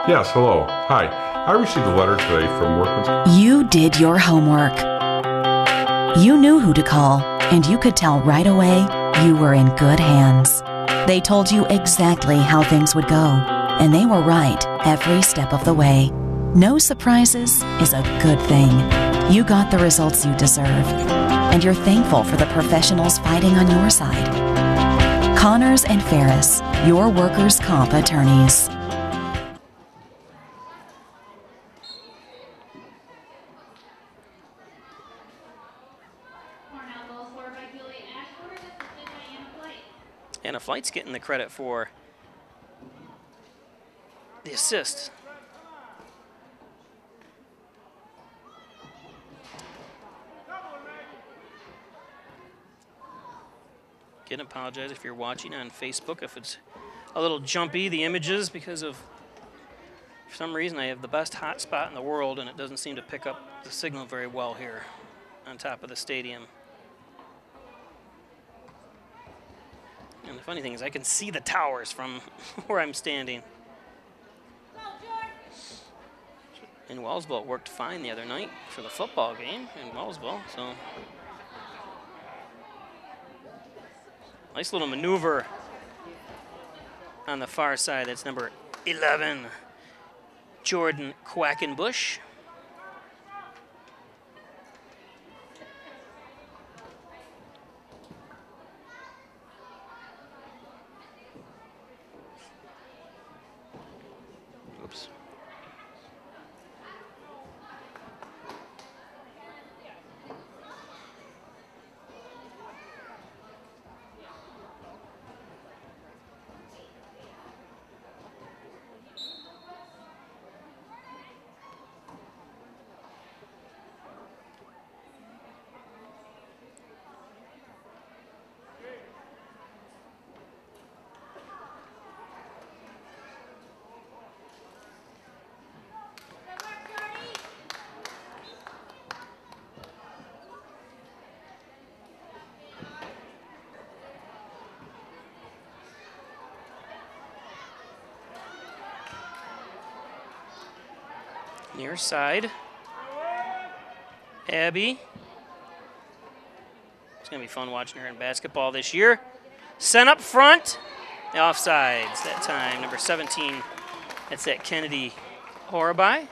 Yes, hello. Hi. I received a letter today from Workman's. You did your homework. You knew who to call, and you could tell right away you were in good hands. They told you exactly how things would go, and they were right every step of the way. No surprises is a good thing. You got the results you deserve, and you're thankful for the professionals fighting on your side. Connors and Ferris, your workers' comp attorneys. And a Flight's getting the credit for the assist. Again, apologize if you're watching on Facebook if it's a little jumpy, the images, because of, for some reason, I have the best hotspot in the world and it doesn't seem to pick up the signal very well here on top of the stadium. And the funny thing is I can see the towers from where I'm standing. And Wellsville worked fine the other night for the football game in Wellsville, so. Nice little maneuver on the far side. That's number 11, Jordan Quackenbush. Oops. Near side. Abby. It's going to be fun watching her in basketball this year. Sent up front. Offsides that time. Number 17. That's that Kennedy Horabai.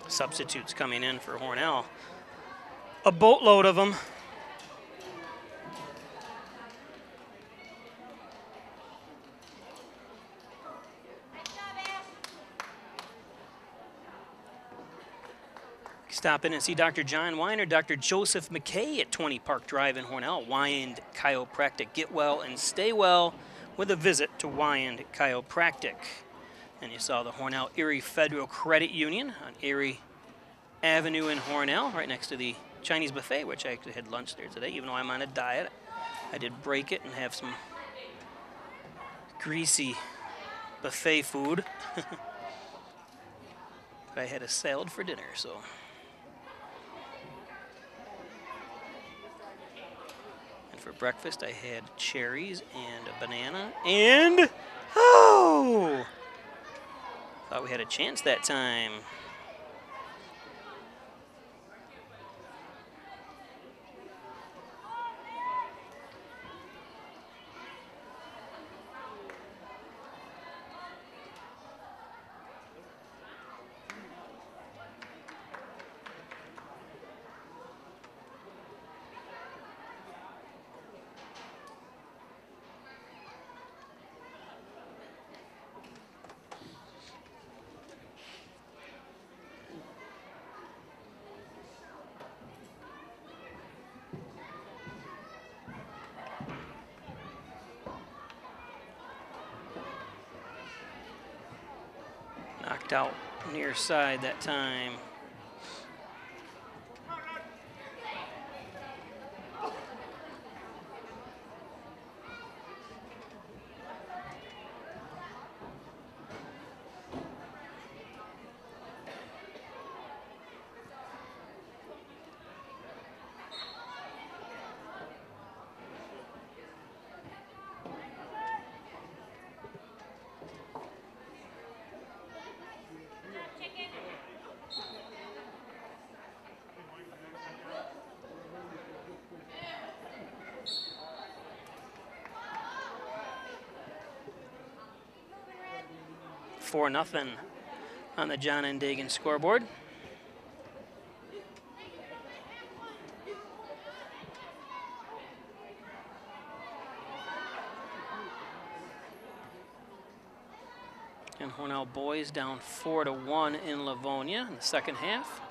Substitutes coming in for Hornell. A boatload of them. Stop in and see Dr. John Wine or Dr. Joseph McKay at 20 Park Drive in Hornell. Wyand Chiropractic. Get well and stay well with a visit to Wyand Chiropractic. And you saw the Hornell Erie Federal Credit Union on Erie Avenue in Hornell, right next to the Chinese buffet, which I actually had lunch there today. Even though I'm on a diet, I did break it and have some greasy buffet food. But I had a salad for dinner, so. And for breakfast, I had cherries and a banana and, oh! Thought we had a chance that time. Knocked out near side that time. For nothing on the John and Dagan scoreboard. And Hornell boys down 4-1 in Livonia in the second half.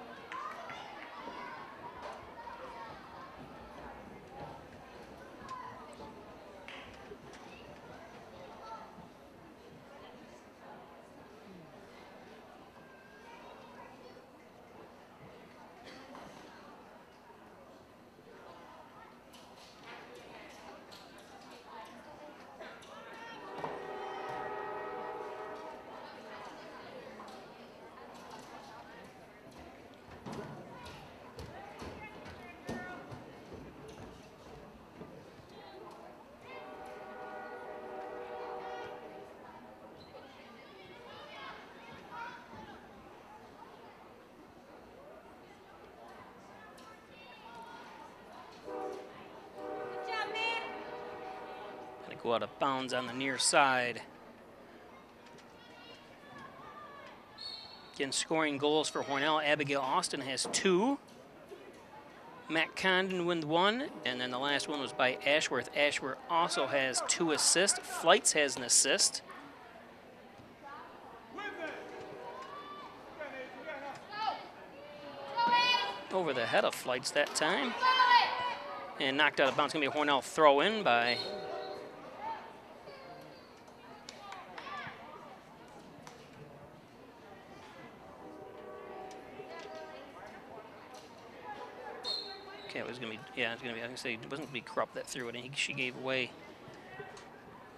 Go out of bounds on the near side. Again, scoring goals for Hornell. Abigail Austin has 2. Matt Condon with 1, and then the last one was by Ashworth. Ashworth also has 2 assists. Flights has an assist. Over the head of Flights that time. And knocked out of bounds. It's going to be a Hornell throw in by okay, it was gonna be, yeah, it's gonna be, I was gonna say, it wasn't gonna be Krupp that threw it, and she gave away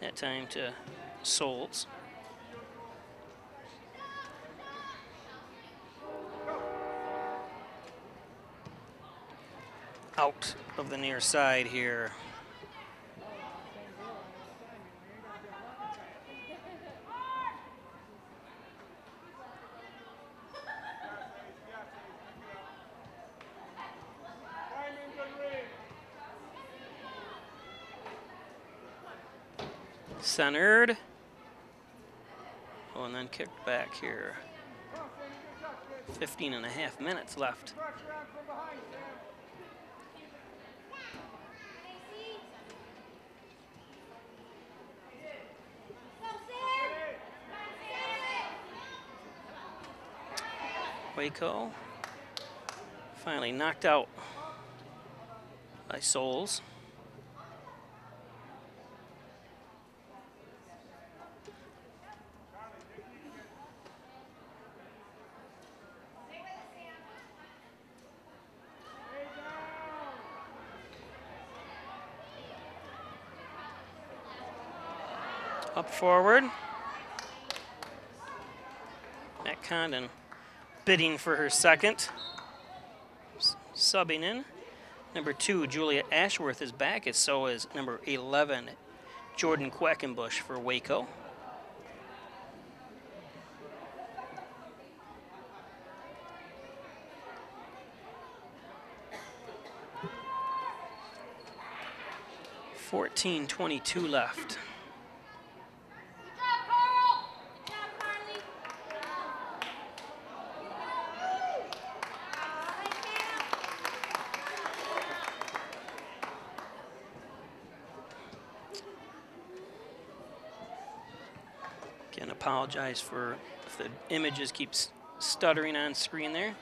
that time to Souls. Out of the near side here. Centered. Oh, and then kicked back here. 15.5 minutes left. Waco finally knocked out by Souls. Up forward. Matt Condon bidding for her second. Subbing in. Number 2, Julia Ashworth is back, as so is number 11, Jordan Quackenbush for Waco. .22 left. Again, apologize for if the images keep stuttering on screen there.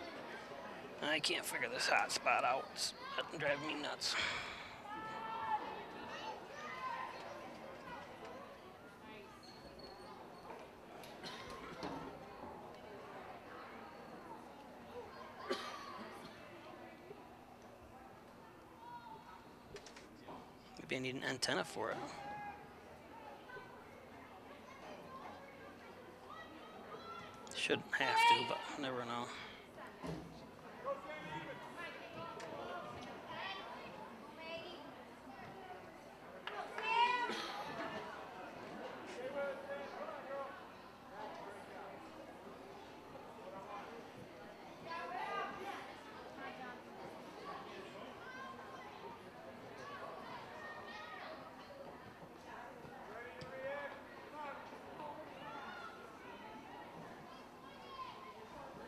I can't figure this hot spot out. It's driving me nuts. Maybe I need an antenna for it. Shouldn't have to, but never know.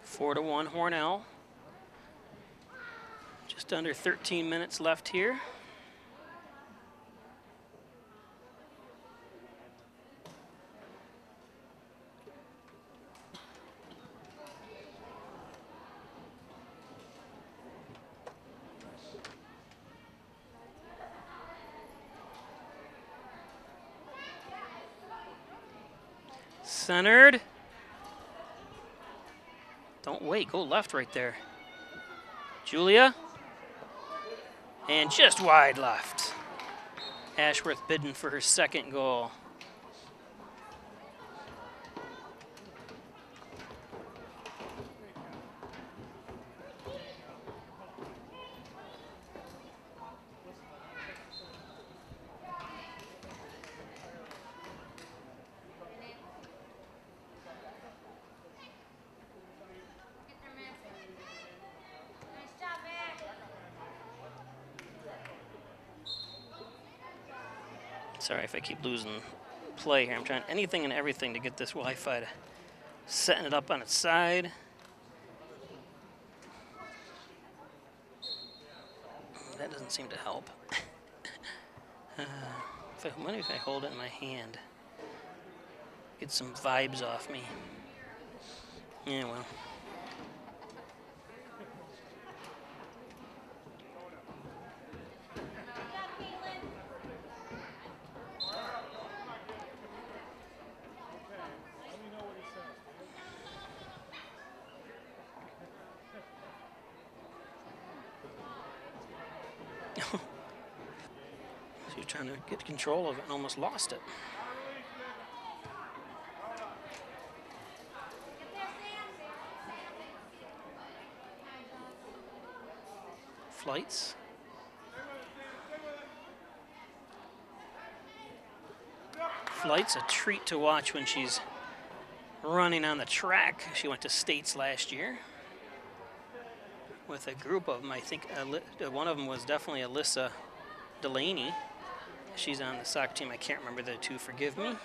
Four to 1 Hornell. Just under 13 minutes left here. Centered. Don't wait, go left right there. Julia. And just wide left. Ashworth bidding for her second goal. Sorry if I keep losing play here. I'm trying anything and everything to get this Wi-Fi to setting it up on its side. That doesn't seem to help. What if I hold it in my hand? Get some vibes off me. Yeah, well. She was trying to get control of it and almost lost it. Flights. Flight's a treat to watch when she's running on the track. She went to states last year with a group of them. I think one of them was definitely Alyssa Delaney. She's on the soccer team. I can't remember the two, forgive me.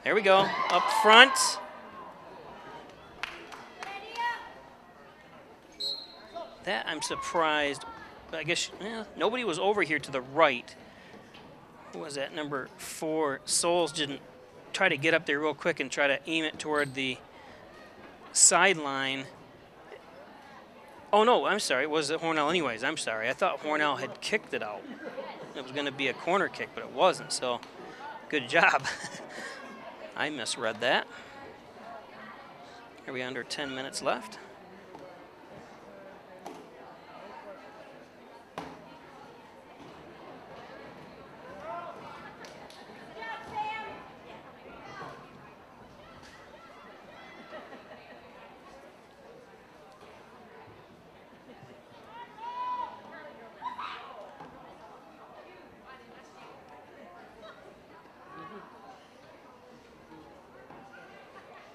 There we go, up front. That I'm surprised. I guess nobody was over here to the right. Who was that? Number 4. Souls didn't try to get up there real quick and try to aim it toward the sideline. Oh no, I'm sorry. It was Hornell anyways. I'm sorry. I thought Hornell had kicked it out. It was going to be a corner kick, but it wasn't. So good job. I misread that. Are we under 10 minutes left?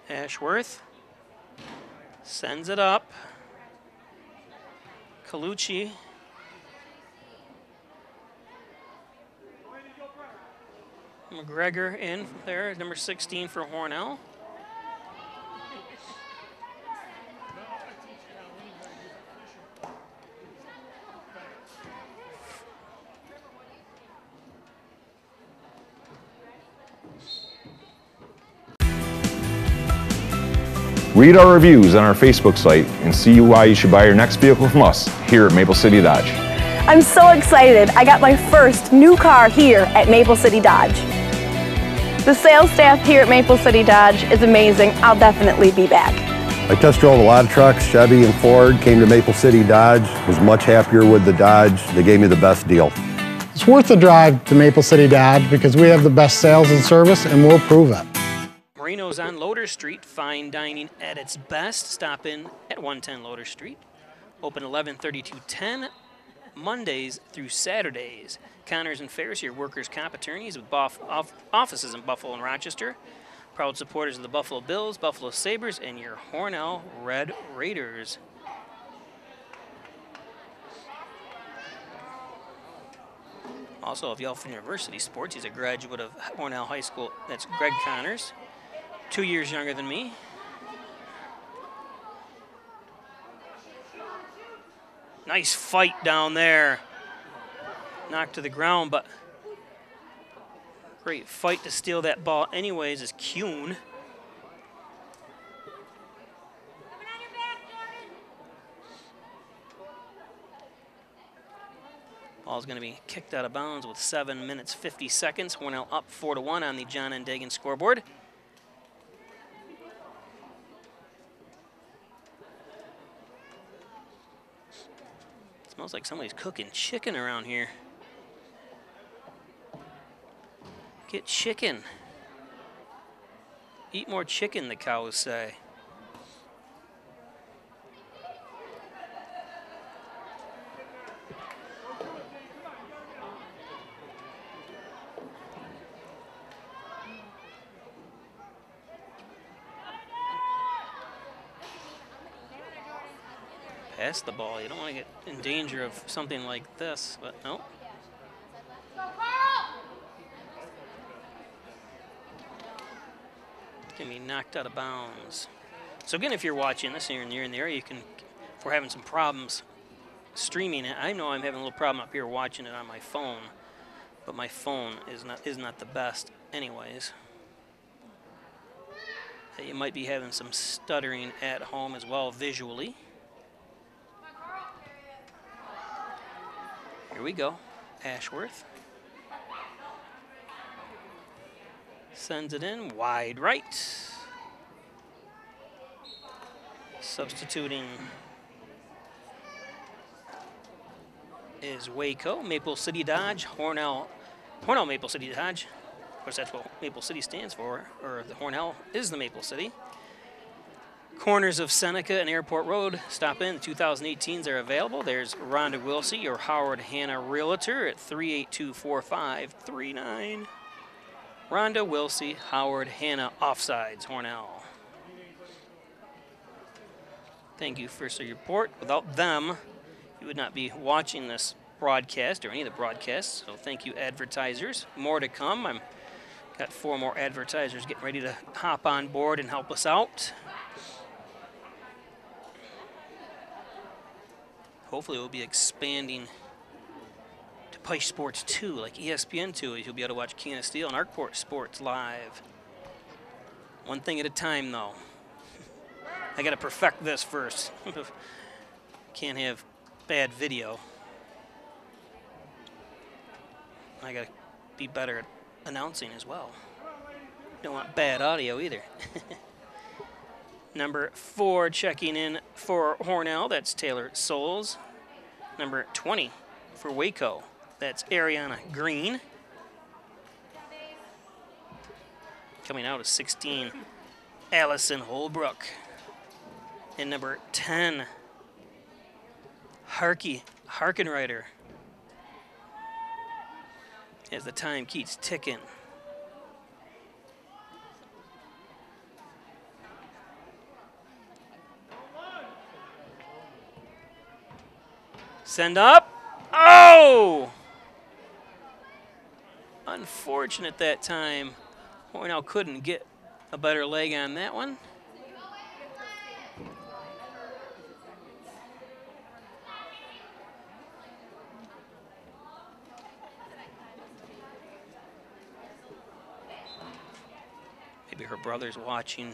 Ashworth sends it up. Colucci. McGregor in there, number 16 for Hornell. Read our reviews on our Facebook site and see why you should buy your next vehicle from us here at Maple City Dodge. I'm so excited. I got my first new car here at Maple City Dodge. The sales staff here at Maple City Dodge is amazing. I'll definitely be back. I test drove a lot of trucks, Chevy and Ford, came to Maple City Dodge, was much happier with the Dodge. They gave me the best deal. It's worth the drive to Maple City Dodge because we have the best sales and service, and we'll prove it. Marino's on Loader Street, fine dining at its best. Stop in at 110 Loader Street. Open 11:30 to 10, Mondays through Saturdays. Connors and Ferris, your workers' comp attorneys with offices in Buffalo and Rochester. Proud supporters of the Buffalo Bills, Buffalo Sabres, and your Hornell Red Raiders. Also, of Yelf University Sports, he's a graduate of Hornell High School. That's Greg Connors, 2 years younger than me. Nice fight down there. Knocked to the ground, but great fight to steal that ball anyways is Kuhn. Ball's going to be kicked out of bounds with 7 minutes 50 seconds. Hornell up 4-1 on the John and Dagan scoreboard. Smells like somebody's cooking chicken around here. Get chicken. Eat more chicken, the cows say. Pass the ball. You don't want to get in danger of something like this, but no. Can be knocked out of bounds. So again, if you're watching this and you're in the area, you can, if we're having some problems streaming it, I know I'm having a little problem up here watching it on my phone, but my phone is not the best anyways. You might be having some stuttering at home as well visually. Here we go, Ashworth. Sends it in, wide right. Substituting is Waco, Maple City Dodge, Hornell Maple City Dodge. Of course, that's what Maple City stands for, or the Hornell is the Maple City. Corners of Seneca and Airport Road, stop in. The 2018s are available. There's Rhonda Wilsey, your Howard Hanna Realtor at 382-4539. Rhonda Wilsey, Howard Hanna, offsides, Hornell. Thank you for your support. Without them, you would not be watching this broadcast or any of the broadcasts. So thank you, advertisers. More to come. I've got 4 more advertisers getting ready to hop on board and help us out. Hopefully we'll be expanding to Pike Sports 2, like ESPN 2. You'll be able to watch Can of Steel and Arkport Sports live. One thing at a time, though. I got to perfect this first. Can't have bad video. I got to be better at announcing as well. Don't want bad audio either. Number 4 checking in for Hornell, that's Taylor Souls. Number 20 for Waco, that's Ariana Green. Coming out is 16, Allison Holbrook. And number 10, Harkenreiter. As the time keeps ticking. Send up. Oh! Unfortunate that time. Hornell couldn't get a better leg on that one. Maybe her brother's watching,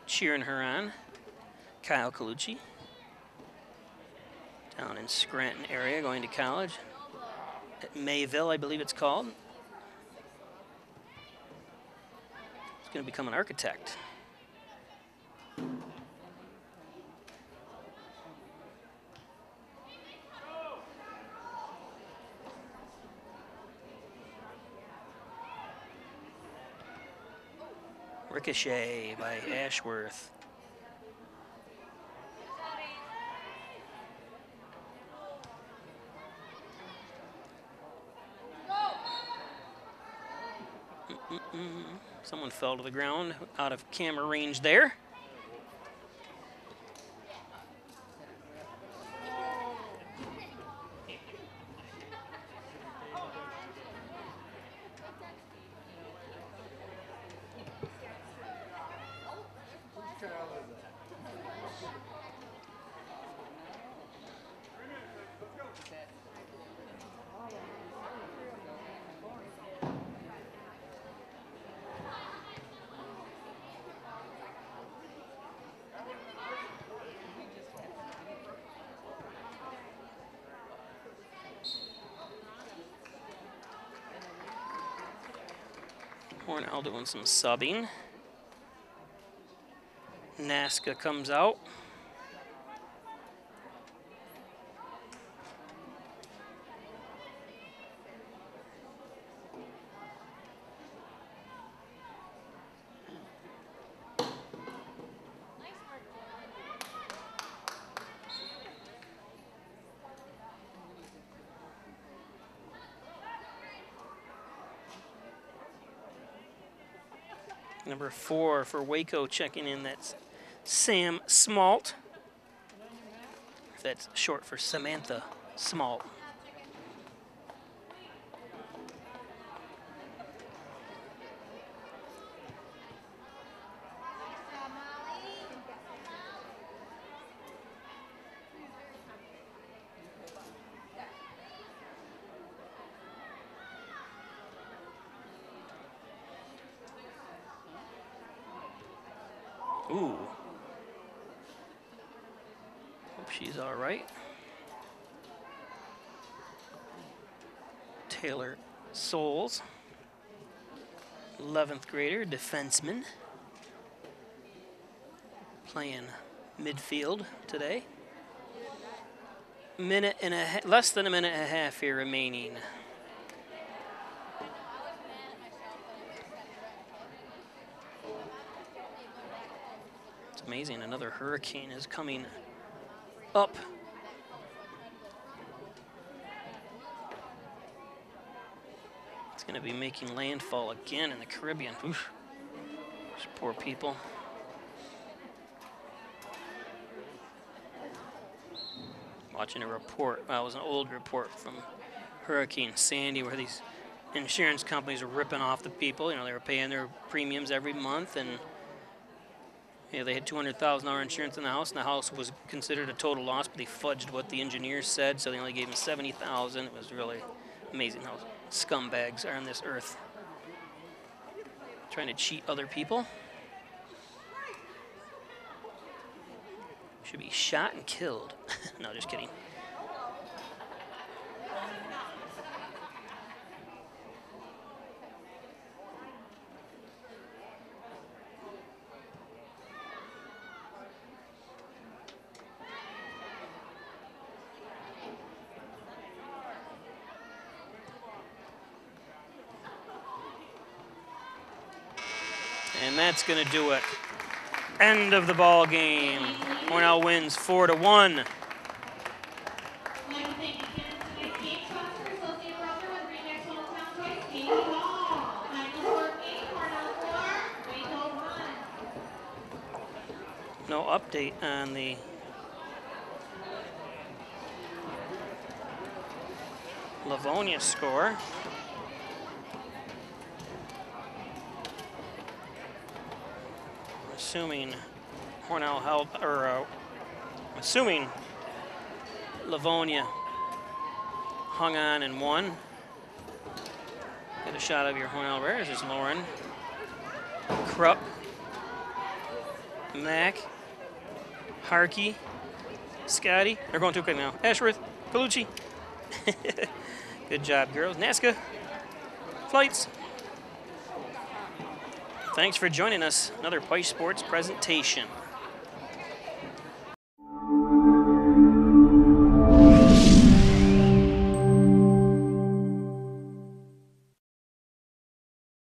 cheering her on. Kyle Colucci, down in Scranton area, going to college at Mayville, I believe it's called. He's going to become an architect. Ricochet by Ashworth. Someone fell to the ground out of camera range there. Hornell doing some subbing. Nasca comes out. Number 4 for Waco checking in, that's Sam Smalt. That's short for Samantha Smalt. Ooh. Hope she's all right. Taylor Souls, 11th grader, defenseman, playing midfield today. Less than a minute and a half here remaining. Amazing, another hurricane is coming up. It's going to be making landfall again in the Caribbean. Oof. These poor people. Watching a report, well, it was an old report from Hurricane Sandy where these insurance companies were ripping off the people. You know, they were paying their premiums every month, and yeah, they had $200,000 insurance in the house, and the house was considered a total loss, but they fudged what the engineers said, so they only gave them $70,000. It was really amazing how scumbags are on this earth, trying to cheat other people. Should be shot and killed. No, just kidding. And that's going to do it. End of the ball game. Hornell wins 4-1. No update on the Livonia score. Assuming Hornell held, or assuming Livonia hung on and won. Get a shot of your Hornell Bears. There's Lauren, Krupp, Mac, Harkey, Scotty. They're going too quick now. Ashworth, Colucci. Good job, girls. Nazca, flights. Thanks for joining us. Another Peisch Sports presentation.